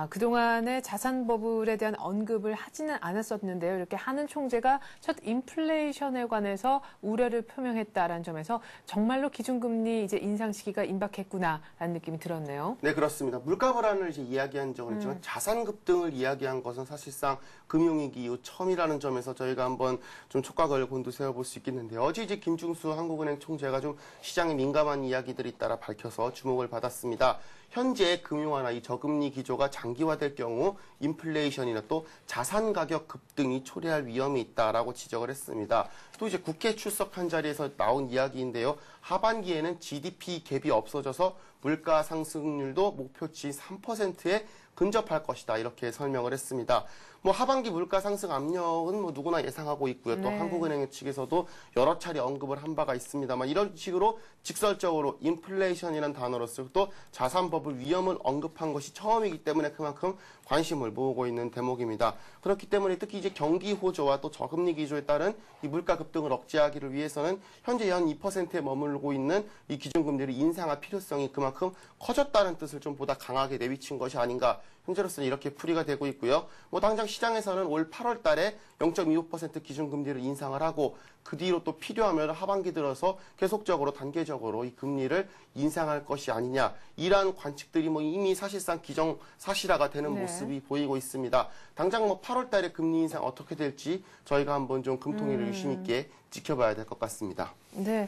그동안에 자산 버블에 대한 언급을 하지는 않았었는데요. 이렇게 하는 총재가 첫 인플레이션에 관해서 우려를 표명했다라는 점에서 정말로 기준금리 이제 인상 시기가 임박했구나라는 느낌이 들었네요. 네, 그렇습니다. 물가 불안을 이제 이야기한 적은 있지만 자산 급등을 이야기한 것은 사실상 금융위기 이후 처음이라는 점에서 저희가 한번 좀 촉각을 곤두세워 볼 수 있겠는데요. 어제 이제 김중수 한국은행 총재가 좀 시장에 민감한 이야기들이 따라 밝혀서 주목을 받았습니다. 현재 금융화나 이 저금리 기조가 장기화될 경우 인플레이션이나 또 자산 가격 급등이 초래할 위험이 있다라고 지적을 했습니다. 또 이제 국회 출석한 자리에서 나온 이야기인데요. 하반기에는 GDP 갭이 없어져서 물가 상승률도 목표치 3%에 근접할 것이다. 이렇게 설명을 했습니다. 뭐 하반기 물가 상승 압력은 뭐 누구나 예상하고 있고요. 또 네. 한국은행 측에서도 여러 차례 언급을 한 바가 있습니다만 이런 식으로 직설적으로 인플레이션이라는 단어로 쓰고 또 자산버블 위험을 언급한 것이 처음이기 때문에 그만큼 관심을 모으고 있는 대목입니다. 그렇기 때문에 특히 이제 경기 호조와 또 저금리 기조에 따른 이 물가 급등을 억제하기를 위해서는 현재 연 2%에 머물고 있는 이 기준금리를 인상할 필요성이 그만큼 커졌다는 뜻을 좀 보다 강하게 내비친 것이 아닌가. 현재로서는 이렇게 풀이가 되고 있고요. 뭐 당장 시장에서는 올 8월 달에 0.25% 기준금리를 인상을 하고 그 뒤로 또 필요하면 하반기 들어서 계속적으로 단계적으로 이 금리를 인상할 것이 아니냐. 이러한 관측들이 뭐 이미 사실상 기정사실화가 되는 네. 모습이 보이고 있습니다. 당장 뭐 8월 달에 금리 인상 어떻게 될지 저희가 한번 좀 금통위를 유심 있게 지켜봐야 될 것 같습니다. 네.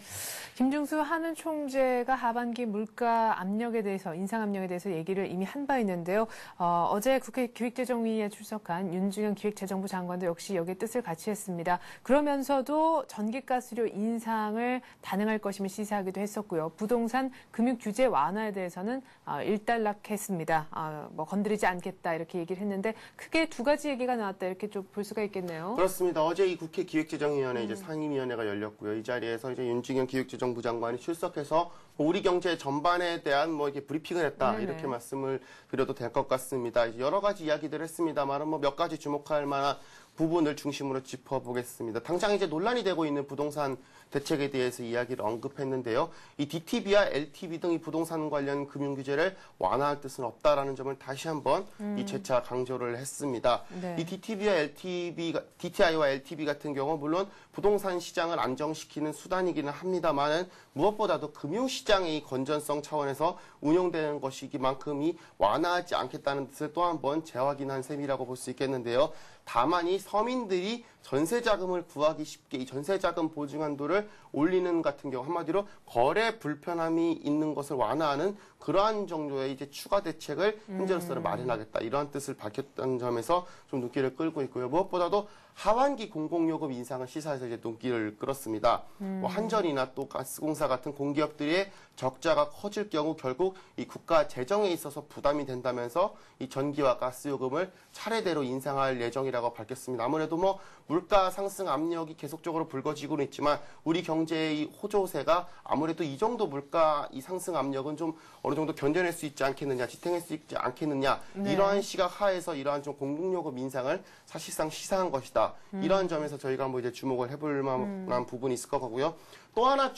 김중수 한은 총재가 하반기 물가 압력에 대해서, 인상 압력에 대해서 얘기를 이미 한 바 있는데요. 어제 국회 기획재정위에 출석한 윤중현 기획재정부 장관도 역시 여기에 뜻을 같이 했습니다. 그러면서도 전기가스료 인상을 단행할 것임을 시사하기도 했었고요. 부동산 금융 규제 완화에 대해서는 일단락했습니다. 뭐 건드리지 않겠다 이렇게 얘기를 했는데 크게 두 가지 얘기가 나왔다 이렇게 좀 볼 수가 있겠네요. 그렇습니다. 어제 이 국회 기획재정위원회 이제 상임위원회가 열렸고요. 이 자리에서 이제 윤중현 기획재정부 장관이 출석해서 우리 경제 전반에 대한 뭐 이렇게 브리핑을 했다 네네. 이렇게 말씀을 드려도 될 것 같습니다. 이제 여러 가지 이야기들을 했습니다만은 뭐 몇 가지 주목할 만한 부분을 중심으로 짚어보겠습니다. 당장 이제 논란이 되고 있는 부동산 대책에 대해서 이야기를 언급했는데요. 이 DTB와 LTV 등 이 부동산 관련 금융 규제를 완화할 뜻은 없다라는 점을 다시 한번 이 재차 강조를 했습니다. 네. 이 DTI와 LTV 같은 경우 물론 부동산 시장을 안정시키는 수단이기는 합니다만은 무엇보다도 금융시장의 이 건전성 차원에서 운용되는 것이기만큼이 완화하지 않겠다는 뜻을 또 한 번 재확인한 셈이라고 볼 수 있겠는데요. 다만 이 서민들이 전세자금을 구하기 쉽게 이 전세자금 보증한도를 올리는 같은 경우 한마디로 거래 불편함이 있는 것을 완화하는 그러한 정도의 이제 추가 대책을 현재로서는 마련하겠다 이러한 뜻을 밝혔다는 점에서 좀 눈길을 끌고 있고요. 무엇보다도 하반기 공공요금 인상을 시사해서 이제 눈길을 끌었습니다. 뭐 한전이나 또 가스공사 같은 공기업들의 적자가 커질 경우 결국 이 국가 재정에 있어서 부담이 된다면서 이 전기와 가스 요금을 차례대로 인상할 예정이라고 밝혔습니다. 아무래도 뭐 물가 상승 압력이 계속적으로 불거지고는 있지만 우리 경제의 이 호조세가 아무래도 이 정도 물가 이 상승 압력은 좀 어느 정도 견뎌낼 수 있지 않겠느냐, 지탱할 수 있지 않겠느냐 네. 이러한 시각 하에서 이러한 좀 공공요금 인상을 사실상 시사한 것이다. 이러한 점에서 저희가 뭐 이제 주목을 해볼 만한 부분이 있을 것 같고요. 또 하나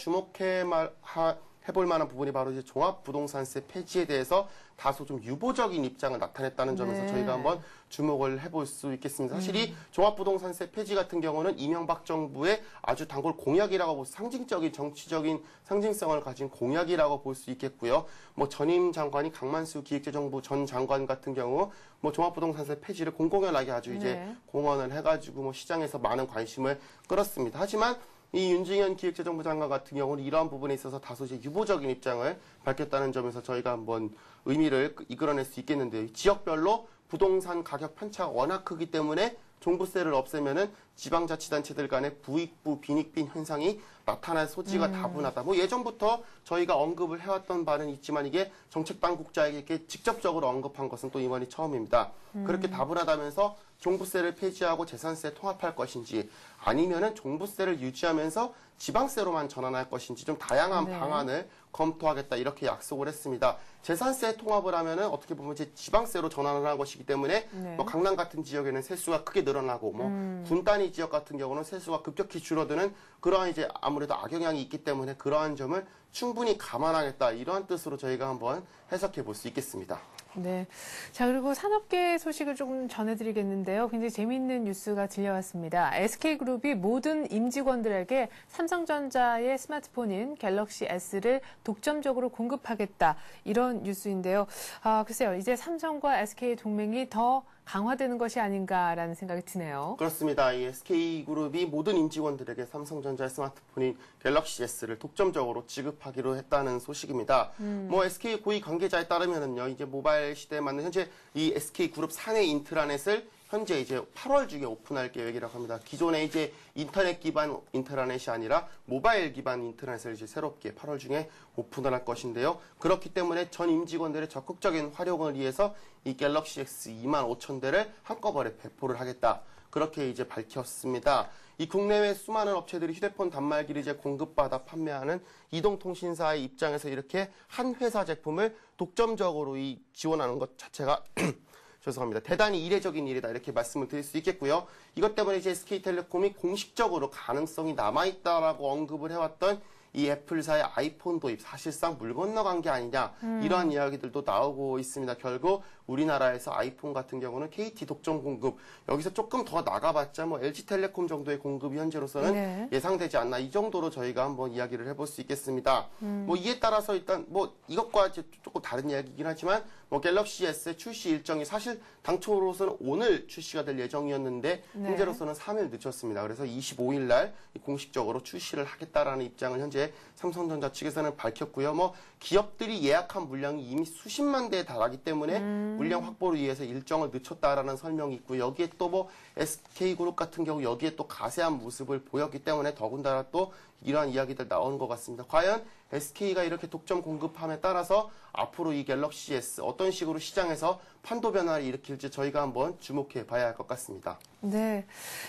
해볼 만한 부분이 바로 이제 종합부동산세 폐지에 대해서 다소 좀 유보적인 입장을 나타냈다는 점에서 네. 저희가 한번 주목을 해볼 수 있겠습니다. 사실 이 종합부동산세 폐지 같은 경우는 이명박 정부의 아주 단골 공약이라고 볼 수, 상징적인 정치적인 상징성을 가진 공약이라고 볼 수 있겠고요. 뭐 전임 장관이 강만수 기획재정부 전 장관 같은 경우 뭐 종합부동산세 폐지를 공공연하게 아주 이제 네. 공언을 해가지고 뭐 시장에서 많은 관심을 끌었습니다. 하지만 이 윤중현 기획재정부 장관 같은 경우는 이러한 부분에 있어서 다소 이제 유보적인 입장을 밝혔다는 점에서 저희가 한번 의미를 이끌어낼 수 있겠는데요. 지역별로 부동산 가격 편차가 워낙 크기 때문에 종부세를 없애면은 지방자치단체들 간의 부익부 빈익빈 현상이 나타날 소지가 다분하다. 뭐 예전부터 저희가 언급을 해왔던 바는 있지만 이게 정책당국자에게 이렇게 직접적으로 언급한 것은 또 이번이 처음입니다. 그렇게 다분하다면서 종부세를 폐지하고 재산세 통합할 것인지 아니면은 종부세를 유지하면서 지방세로만 전환할 것인지 좀 다양한 네. 방안을 검토하겠다 이렇게 약속을 했습니다. 재산세 통합을 하면은 어떻게 보면 이제 지방세로 전환을 한 것이기 때문에 네. 뭐 강남 같은 지역에는 세수가 크게 늘어나고 뭐 군단위 지역 같은 경우는 세수가 급격히 줄어드는 그러한 이제 아무래도 악영향이 있기 때문에 그러한 점을 충분히 감안하겠다 이러한 뜻으로 저희가 한번 해석해 볼 수 있겠습니다. 네. 자, 그리고 산업계 소식을 조금 전해드리겠는데요. 굉장히 재미있는 뉴스가 들려왔습니다. SK그룹이 모든 임직원들에게 삼성전자의 스마트폰인 갤럭시 S를 독점적으로 공급하겠다. 이런 뉴스인데요. 글쎄요. 이제 삼성과 SK 동맹이 더 강화되는 것이 아닌가라는 생각이 드네요. 그렇습니다. 이 SK그룹이 모든 임직원들에게 삼성전자의 스마트폰인 갤럭시 S를 독점적으로 지급하기로 했다는 소식입니다. 뭐 SK 고위 관계자에 따르면은요, 이제 모바일 시대에 맞는 현재 이 SK그룹 사내 인트라넷을 현재 이제 8월 중에 오픈할 계획이라고 합니다. 기존에 이제 인터넷 기반 인트라넷이 아니라 모바일 기반 인트라넷을 이제 새롭게 8월 중에 오픈을 할 것인데요. 그렇기 때문에 전 임직원들의 적극적인 활용을 위해서 이 갤럭시 X 25,000대를 한꺼번에 배포를 하겠다. 그렇게 이제 밝혔습니다. 이 국내외 수많은 업체들이 휴대폰 단말기를 이제 공급받아 판매하는 이동통신사의 입장에서 이렇게 한 회사 제품을 독점적으로 지원하는 것 자체가 죄송합니다. 대단히 이례적인 일이다 이렇게 말씀을 드릴 수 있겠고요. 이것 때문에 이제 SK텔레콤이 공식적으로 가능성이 남아있다라고 언급을 해왔던 이 애플사의 아이폰 도입 사실상 물 건너간 게 아니냐 이러한 이야기들도 나오고 있습니다. 결국 우리나라에서 아이폰 같은 경우는 KT 독점 공급 여기서 조금 더 나가봤자 뭐 LG텔레콤 정도의 공급이 현재로서는 네. 예상되지 않나 이 정도로 저희가 한번 이야기를 해볼 수 있겠습니다. 뭐 이에 따라서 일단 뭐 이것과 조금 다른 이야기이긴 하지만 뭐 갤럭시 S의 출시 일정이 사실 당초로서는 오늘 출시가 될 예정이었는데 네. 현재로서는 3일 늦췄습니다. 그래서 25일 날 공식적으로 출시를 하겠다라는 입장을 현재 삼성전자 측에서는 밝혔고요. 뭐 기업들이 예약한 물량이 이미 수십만 대에 달하기 때문에 물량 확보를 위해서 일정을 늦췄다라는 설명이 있고 여기에 또 뭐 SK그룹 같은 경우 여기에 또 가세한 모습을 보였기 때문에 더군다나 또 이러한 이야기들 나오는 것 같습니다. 과연 SK가 이렇게 독점 공급함에 따라서 앞으로 이 갤럭시 S 어떤 식으로 시장에서 판도 변화를 일으킬지 저희가 한번 주목해 봐야 할 것 같습니다. 네.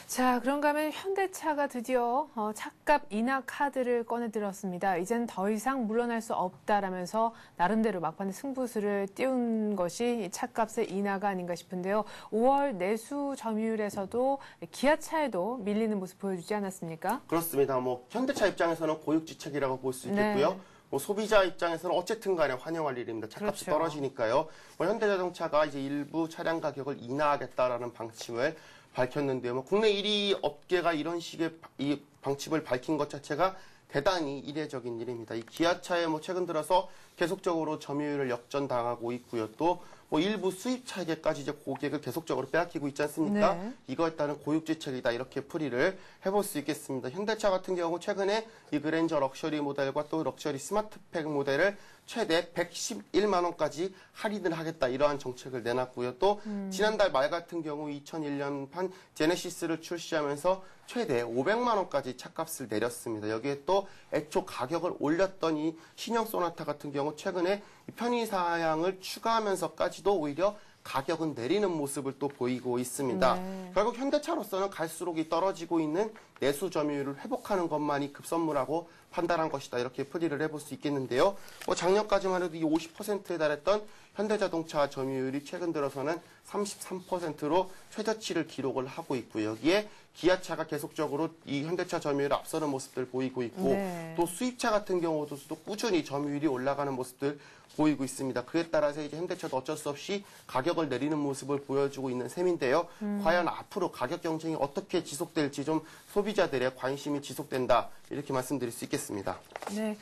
자, 그런가 하면 현대차가 드디어 차값 인하 카드를 꺼내들었습니다. 이젠 더 이상 물러날 수 없다라면서 나름대로 막판에 승부수를 띄운 것이 차값의 인하가 아닌가 싶은데요. 5월 내수 점유율에서도 기아차에도 밀리는 모습 보여주지 않았습니까? 그렇습니다. 뭐 현대차 입장에서는 고육지책이라고 볼 수 있겠고요. 네. 뭐 소비자 입장에서는 어쨌든 간에 환영할 일입니다. 차값이 그렇죠. 떨어지니까요. 뭐 현대자동차가 이제 일부 차량 가격을 인하하겠다라는 방침을 밝혔는데요. 뭐 국내 1위 업계가 이런 식의 이 방침을 밝힌 것 자체가 대단히 이례적인 일입니다. 이 기아차에 뭐 최근 들어서 계속적으로 점유율을 역전당하고 있고요. 또 뭐 일부 수입차에게까지 이제 고객을 계속적으로 빼앗기고 있지 않습니까? 네. 이거에 따른 고육지책이다 이렇게 풀이를 해볼 수 있겠습니다. 현대차 같은 경우 최근에 이 그랜저 럭셔리 모델과 또 럭셔리 스마트팩 모델을 최대 111만 원까지 할인을 하겠다 이러한 정책을 내놨고요. 또 지난달 말 같은 경우 2001년판 제네시스를 출시하면서 최대 500만 원까지 차값을 내렸습니다. 여기에 또 애초 가격을 올렸던 이 신형 소나타 같은 경우 최근에 편의 사양을 추가하면서까지도 오히려 가격은 내리는 모습을 또 보이고 있습니다. 네. 결국 현대차로서는 갈수록 떨어지고 있는 내수 점유율을 회복하는 것만이 급선무라고 판단한 것이다. 이렇게 풀이를 해볼 수 있겠는데요. 뭐 작년까지만 해도 이 50%에 달했던 현대자동차 점유율이 최근 들어서는 33%로 최저치를 기록을 하고 있고요. 여기에 기아차가 계속적으로 이 현대차 점유율을 앞서는 모습들 보이고 있고 네. 또 수입차 같은 경우도 또 꾸준히 점유율이 올라가는 모습들 보이고 있습니다. 그에 따라서 이제 현대차도 어쩔 수 없이 가격을 내리는 모습을 보여주고 있는 셈인데요. 과연 앞으로 가격 경쟁이 어떻게 지속될지 좀 소비자들의 관심이 지속된다 이렇게 말씀드릴 수 있겠습니다. 네.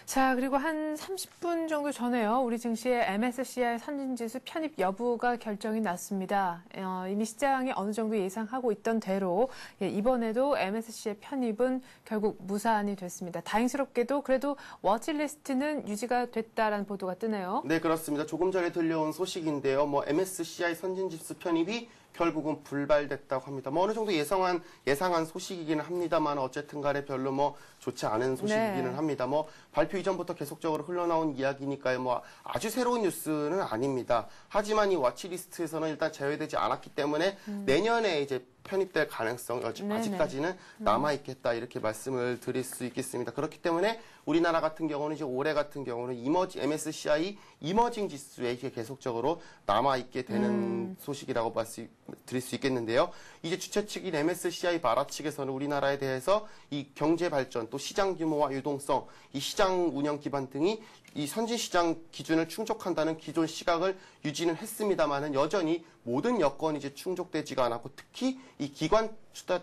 자, 그리고 한 30분 정도 전에요. 우리 증시의 MSCI 선진지수 편입 여부가 결정이 났습니다. 이미 시장이 어느 정도 예상하고 있던 대로 이번에도 MSCI 편입은 결국 무산이 됐습니다. 다행스럽게도 그래도 워치리스트는 유지가 됐다라는 보도가 뜨네요. 네, 그렇습니다. 조금 전에 들려온 소식인데요. 뭐 MSCI 선진지수 편입이 결국은 불발됐다고 합니다. 뭐 어느 정도 예상한 소식이기는 합니다만 어쨌든 간에 별로 뭐 좋지 않은 소식이기는 네. 합니다. 뭐 발표 이전부터 계속적으로 흘러나온 이야기니까요. 뭐 아주 새로운 뉴스는 아닙니다. 하지만 이 워치리스트에서는 일단 제외되지 않았기 때문에 내년에 이제 편입될 가능성 아직까지는 남아있겠다 이렇게 말씀을 드릴 수 있겠습니다. 그렇기 때문에 우리나라 같은 경우는 이제 올해 같은 경우는 MSCI 이머징 지수에 이게 계속적으로 남아있게 되는 소식이라고 드릴 수 있겠는데요. 이제 주최 측인 MSCI 바라 측에서는 우리나라에 대해서 이 경제 발전 또 시장 규모와 유동성, 이 시장 운영 기반 등이 이 선진 시장 기준을 충족한다는 기존 시각을 유지는 했습니다만은 여전히 모든 여건이 이제 충족되지가 않았고 특히 이 기관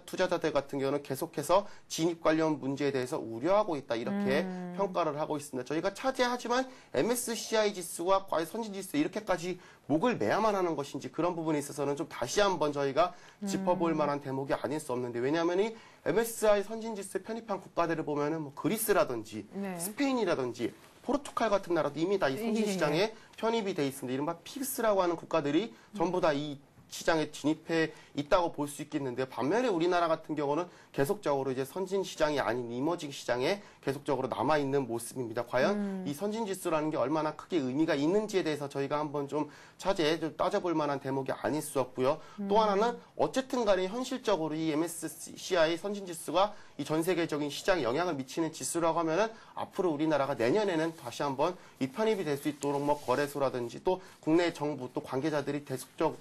투자자들 같은 경우는 계속해서 진입 관련 문제에 대해서 우려하고 있다 이렇게 평가를 하고 있습니다. 저희가 차지하지만 MSCI 지수와 과외 선진 지수 이렇게까지 목을 매야만 하는 것인지 그런 부분에 있어서는 좀 다시 한번 저희가 짚어볼 만한 대목이 아닐 수 없는데 왜냐하면 이 MSCI 선진 지수에 편입한 국가들을 보면은 뭐 그리스라든지 네. 스페인이라든지 포르투갈 같은 나라도 이미 다 이 선진 시장에 편입이 돼 있습니다. 이른바 픽스라고 하는 국가들이 전부 다 이 시장에 진입해 있다고 볼 수 있겠는데요. 반면에 우리나라 같은 경우는 계속적으로 이제 선진 시장이 아닌 이머징 시장에 계속적으로 남아 있는 모습입니다. 과연 이 선진 지수라는 게 얼마나 크게 의미가 있는지에 대해서 저희가 한번 좀 차제에 좀 따져볼 만한 대목이 아닐 수 없고요. 또 하나는 어쨌든 간에 현실적으로 이 MSCI 선진 지수가 이 전 세계적인 시장에 영향을 미치는 지수라고 하면은 앞으로 우리나라가 내년에는 다시 한번 이 편입이 될 수 있도록 뭐 거래소라든지 또 국내 정부 또 관계자들이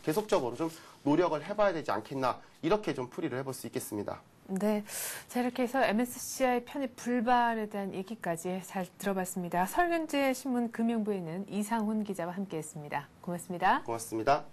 계속적으로 좀 노력을 해봐야 되지 않겠나 이렇게 좀 풀이를 해볼 수 있겠습니다. 네. 자, 이렇게 해서 MSCI 편입 불발에 대한 얘기까지 잘 들어봤습니다. 설경제 신문 금융부에는 이상훈 기자와 함께했습니다. 고맙습니다. 고맙습니다.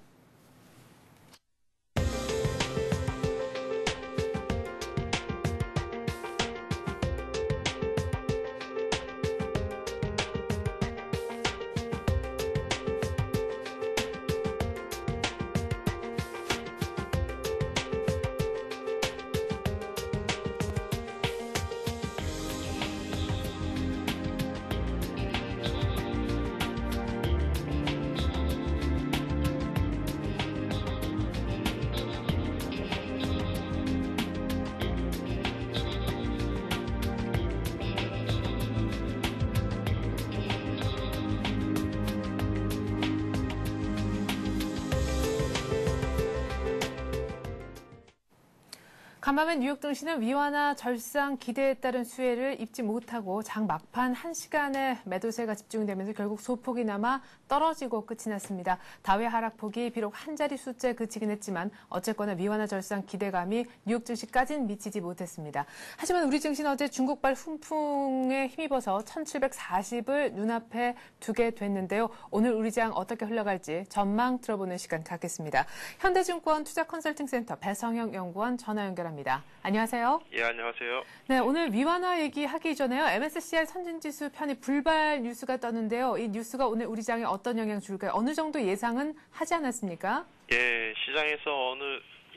간밤에 뉴욕 증시는 위완화 절상 기대에 따른 수혜를 입지 못하고 장 막판 1시간에 매도세가 집중되면서 결국 소폭이 남아 떨어지고 끝이 났습니다. 다우의 하락폭이 비록 한 자리 숫자에 그치긴 했지만 어쨌거나 위완화 절상 기대감이 뉴욕 증시까지는 미치지 못했습니다. 하지만 우리 증시는 어제 중국발 훈풍에 힘입어서 1740을 눈앞에 두게 됐는데요. 오늘 우리 장 어떻게 흘러갈지 전망 들어보는 시간 갖겠습니다. 현대증권 투자컨설팅센터 배성영 연구원 전화 연결합니다. 안녕하세요. 예, 안녕하세요. 네, 오늘 위완화 얘기하기 전에요. MSCI 선진지수 편입 불발 뉴스가 떴는데요. 이 뉴스가 오늘 우리 장에 어떤 영향 줄까요? 어느 정도 예상은 하지 않았습니까? 예, 시장에서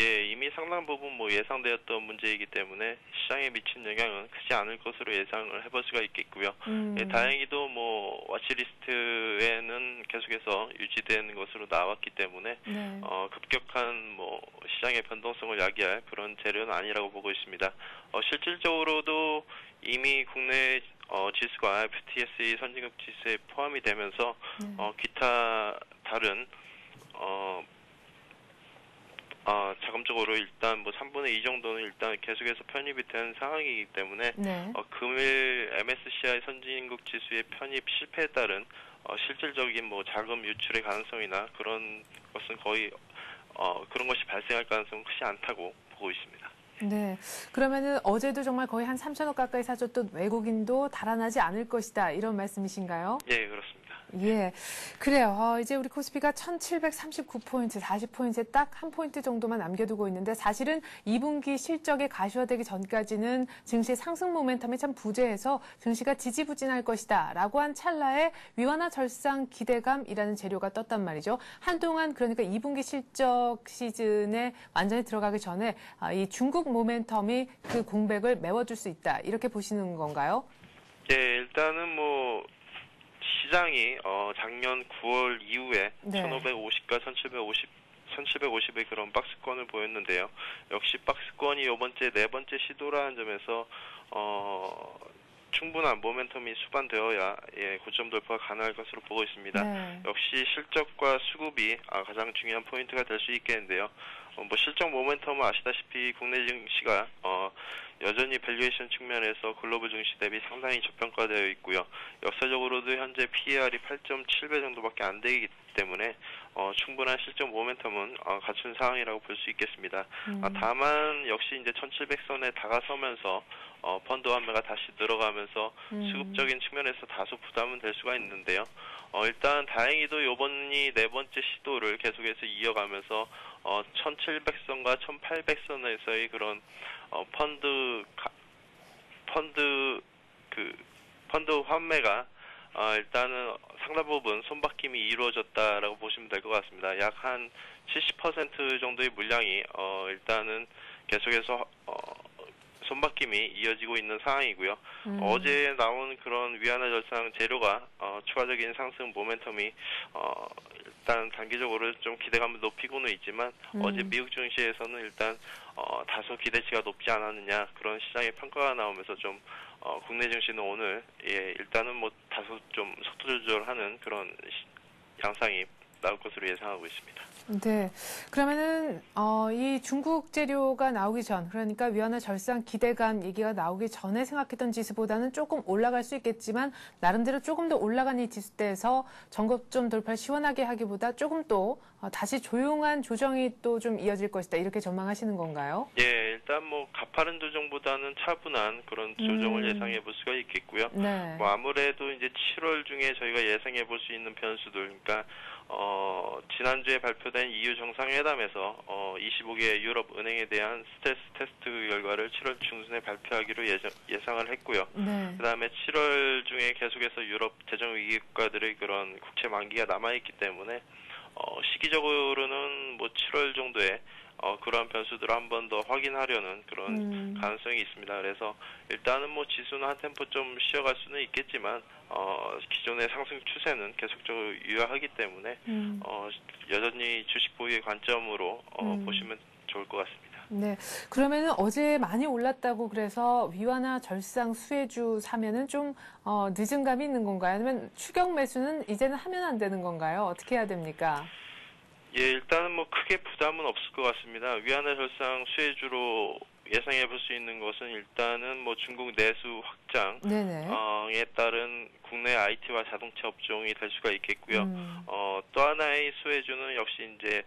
이미 상당 부분 예상되었던 문제이기 때문에 시장에 미친 영향은 크지 않을 것으로 예상을 해볼 수가 있겠고요. 예, 다행히도 와치리스트에는 계속해서 유지되는 것으로 나왔기 때문에 네. 급격한 시장의 변동성을 야기할 그런 재료는 아니라고 보고 있습니다. 실질적으로도 이미 국내 지수가 FTSE 선진국 지수에 포함이 되면서 기타 다른 자금적으로 일단 3분의 2 정도는 일단 계속해서 편입이 된 상황이기 때문에 네. 금일 MSCI 선진국 지수의 편입 실패에 따른 실질적인 자금 유출의 가능성이나 그런 것은 거의 그런 것이 발생할 가능성은 크지 않다고 보고 있습니다. 네. 그러면은 어제도 정말 거의 한 3천억 가까이 사줬던 외국인도 달아나지 않을 것이다. 이런 말씀이신가요? 예, 그렇습니다. 예. 그래요. 이제 우리 코스피가 1739포인트, 40포인트에 딱 한 포인트 정도만 남겨두고 있는데 사실은 2분기 실적이 가시화되기 전까지는 증시의 상승 모멘텀이 참 부재해서 증시가 지지부진할 것이다. 라고 한 찰나에 위완화 절상 기대감이라는 재료가 떴단 말이죠. 한동안 그러니까 2분기 실적 시즌에 완전히 들어가기 전에 이 중국 모멘텀이 그 공백을 메워줄 수 있다. 이렇게 보시는 건가요? 예, 일단은 시장이 작년 9월 이후에 네. 1550과 1750의 그런 박스권을 보였는데요. 역시 박스권이 이번째 네 번째 시도라는 점에서 충분한 모멘텀이 수반되어야 고점 돌파가 가능할 것으로 보고 있습니다. 네. 역시 실적과 수급이 가장 중요한 포인트가 될 수 있겠는데요. 실적 모멘텀은 아시다시피 국내 증시가 여전히 밸류에이션 측면에서 글로벌 증시 대비 상당히 저평가되어 있고요. 역사적으로도 현재 PER이 8.7배 정도밖에 안 되기 때문에 충분한 실적 모멘텀은 갖춘 상황이라고 볼 수 있겠습니다. 다만 역시 이제 1700선에 다가서면서 펀드 환매가 다시 늘어가면서 수급적인 측면에서 다소 부담은 될 수가 있는데요. 일단 다행히도 이번이 네 번째 시도를 계속해서 이어가면서 1700선과 1800선에서의 그런 펀드 환매가 일단은 상당 부분 손바뀜이 이루어졌다라고 보시면 될 것 같습니다. 약 한 70% 정도의 물량이 일단은 계속해서 손바뀜이 이어지고 있는 상황이고요. 어제 나온 그런 위안화 절상 재료가 추가적인 상승 모멘텀이 일단 단기적으로 좀 기대감을 높이고는 있지만 어제 미국 증시에서는 일단 다소 기대치가 높지 않았느냐 그런 시장의 평가가 나오면서 좀 국내 증시는 오늘 일단은 뭐 다소 좀 속도 조절하는 그런 양상이 나올 것으로 예상하고 있습니다. 네. 그러면은 이 중국 재료가 나오기 전, 그러니까 위안화 절상 기대감 얘기가 나오기 전에 생각했던 지수보다는 조금 올라갈 수 있겠지만 나름대로 조금 더 올라간 이 지수대에서 전고점 돌파를 시원하게 하기보다 조금 또 다시 조용한 조정이 또 좀 이어질 것이다. 이렇게 전망하시는 건가요? 예, 일단 뭐 가파른 조정보다는 차분한 그런 조정을 예상해 볼 수가 있겠고요. 네. 뭐 아무래도 이제 7월 중에 저희가 예상해 볼 수 있는 변수들, 그러니까 지난주에 발표된 EU 정상회담에서 25개 유럽 은행에 대한 스트레스 테스트 결과를 7월 중순에 발표하기로 예상을 했고요. 네. 그다음에 7월 중에 계속해서 유럽 재정 위기 국가들의 그런 국채 만기가 남아 있기 때문에 시기적으로는 뭐 7월 정도에 그러한 변수들을 한 번 더 확인하려는 그런 가능성이 있습니다. 그래서 일단은 뭐 지수는 한 템포 좀 쉬어갈 수는 있겠지만 기존의 상승 추세는 계속적으로 유효하기 때문에 여전히 주식 보유의 관점으로 보시면 좋을 것 같습니다. 네. 그러면은 어제 많이 올랐다고 그래서 위안화 절상 수혜주 사면은 좀 늦은 감이 있는 건가요? 아니면 추격 매수는 이제는 하면 안 되는 건가요? 어떻게 해야 됩니까? 예, 일단은 뭐 크게 부담은 없을 것 같습니다. 위안화 절상 수혜주로 예상해 볼 수 있는 것은 일단은 뭐 중국 내수 확장 에 따른 국내 IT와 자동차 업종이 될 수가 있겠고요. 또 하나의 수혜주는 역시 이제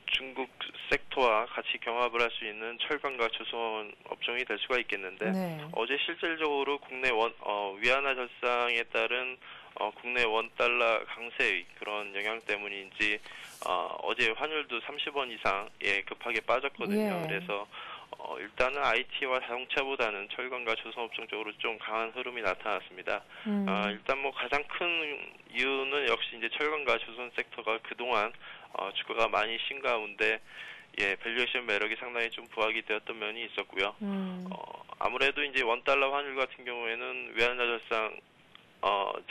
중국 섹터와 같이 경합을 할 수 있는 철강과 조선 업종이 될 수가 있겠는데 어제 실질적으로 국내 위안화 절상에 따른 국내 원달러 강세의 그런 영향 때문인지 어제 환율도 30원 이상 급하게 빠졌거든요. 그래서 일단은 IT와 자동차보다는 철강과 조선업종 쪽으로 좀 강한 흐름이 나타났습니다. 일단 뭐 가장 큰 이유는 역시 이제 철강과 조선 섹터가 그동안 주가가 많이 신 가운데 밸류에이션 매력이 상당히 좀 부각이 되었던 면이 있었고요. 아무래도 이제 원달러 환율 같은 경우에는 외환자 절상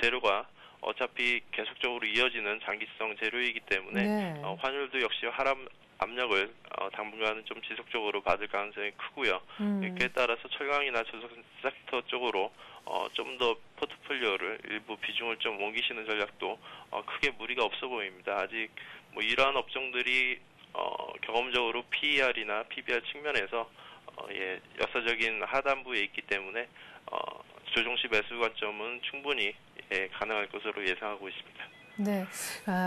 재료가 어차피 계속적으로 이어지는 장기성 재료이기 때문에 환율도 역시 하락 압력을 당분간은 좀 지속적으로 받을 가능성이 크고요. 그에 따라서 철강이나 조선 섹터 쪽으로 좀 더 포트폴리오를 일부 비중을 좀 옮기시는 전략도 크게 무리가 없어 보입니다. 아직 뭐 이러한 업종들이 경험적으로 PER이나 PBR 측면에서 역사적인 하단부에 있기 때문에 조정시 매수 관점은 충분히 가능할 것으로 예상하고 있습니다. 네.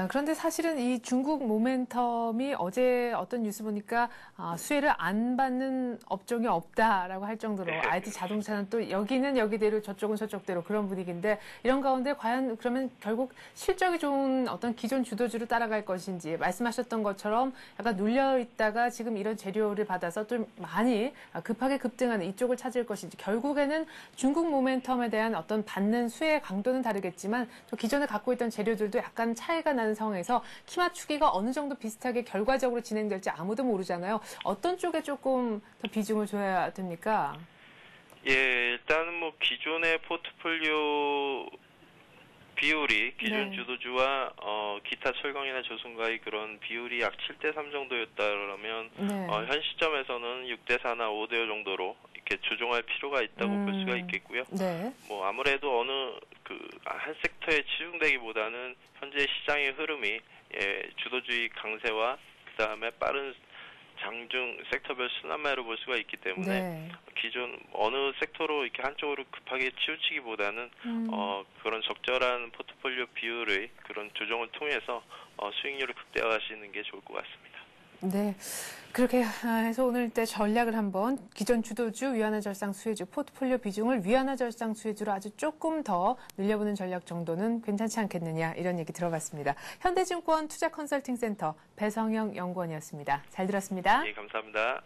그런데 사실은 이 중국 모멘텀이 어제 어떤 뉴스 보니까 수혜를 안 받는 업종이 없다라고 할 정도로 IT 자동차는 또 여기는 여기대로 저쪽은 저쪽대로 그런 분위기인데 이런 가운데 과연 그러면 결국 실적이 좋은 어떤 기존 주도주로 따라갈 것인지 말씀하셨던 것처럼 약간 눌려 있다가 지금 이런 재료를 받아서 좀 많이 급하게 급등하는 이쪽을 찾을 것인지 결국에는 중국 모멘텀에 대한 어떤 받는 수혜의 강도는 다르겠지만 또 기존에 갖고 있던 재료들도 약간 차이가 나는 상황에서 키 맞추기가 어느 정도 비슷하게 결과적으로 진행될지 아무도 모르잖아요. 어떤 쪽에 조금 더 비중을 줘야 됩니까? 일단은 뭐 기존의 포트폴리오 비율이 기존 주도주와 기타 철강이나 조선과의 그런 비율이 약 7대3 정도였다면 현 시점에서는 6대4나 5대5 정도로 이렇게 조정할 필요가 있다고 볼 수가 있겠고요. 뭐 아무래도 어느 한 섹터에 치중되기보다는 현재 시장의 흐름이 주도주의 강세와 그 다음에 빠른 장중 섹터별 순환매로 볼 수가 있기 때문에 기존 어느 섹터로 이렇게 한쪽으로 급하게 치우치기보다는 그런 적절한 포트폴리오 비율의 그런 조정을 통해서 수익률을 극대화하시는 게 좋을 것 같습니다. 네, 그렇게 해서 오늘 때 전략을 한번 기존 주도주, 위안화 절상 수혜주, 포트폴리오 비중을 위안화 절상 수혜주로 아주 조금 더 늘려보는 전략 정도는 괜찮지 않겠느냐 이런 얘기 들어봤습니다. 현대증권 투자컨설팅센터 배성영 연구원이었습니다. 잘 들었습니다. 감사합니다.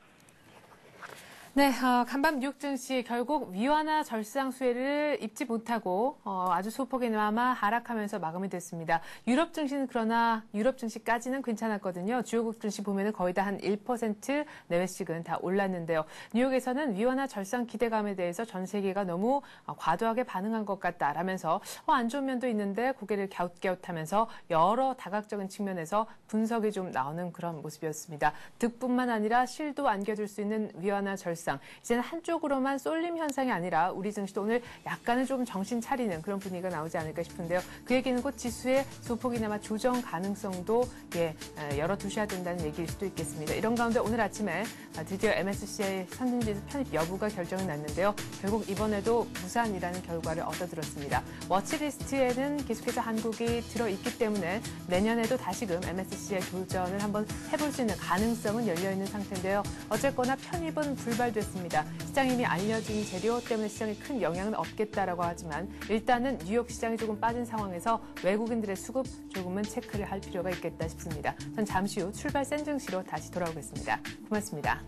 네, 간밤 뉴욕 증시 결국 위완화 절상 수혜를 입지 못하고 아주 소폭이나마 하락하면서 마감이 됐습니다. 유럽 증시는 그러나 유럽 증시까지는 괜찮았거든요. 주요국 증시 보면은 거의 다 한 1% 내외씩은 다 올랐는데요. 뉴욕에서는 위완화 절상 기대감에 대해서 전 세계가 너무 과도하게 반응한 것 같다라면서 안 좋은 면도 있는데 고개를 갸웃갸웃하면서 여러 다각적인 측면에서 분석이 좀 나오는 그런 모습이었습니다. 득뿐만 아니라 실도 안겨줄 수 있는 위완화 절상. 이제는 한쪽으로만 쏠림 현상이 아니라 우리 증시도 오늘 약간은 좀 정신 차리는 그런 분위기가 나오지 않을까 싶은데요. 그 얘기는 곧 지수의 소폭이나마 조정 가능성도 열어두셔야 된다는 얘기일 수도 있겠습니다. 이런 가운데 오늘 아침에 드디어 MSCI 상승지수 편입 여부가 결정이 났는데요. 결국 이번에도 무산이라는 결과를 얻어들었습니다. 워치리스트에는 계속해서 한국이 들어있기 때문에 내년에도 다시금 MSCI 도전을 한번 해볼 수 있는 가능성은 열려있는 상태인데요. 어쨌거나 편입은 불발됐습니다. 시장이 이미 알려진 재료 때문에 시장에 큰 영향은 없겠다라고 하지만 일단은 뉴욕 시장이 조금 빠진 상황에서 외국인들의 수급 조금은 체크를 할 필요가 있겠다 싶습니다. 전 잠시 후 출발 센 증시로 다시 돌아오겠습니다. 고맙습니다.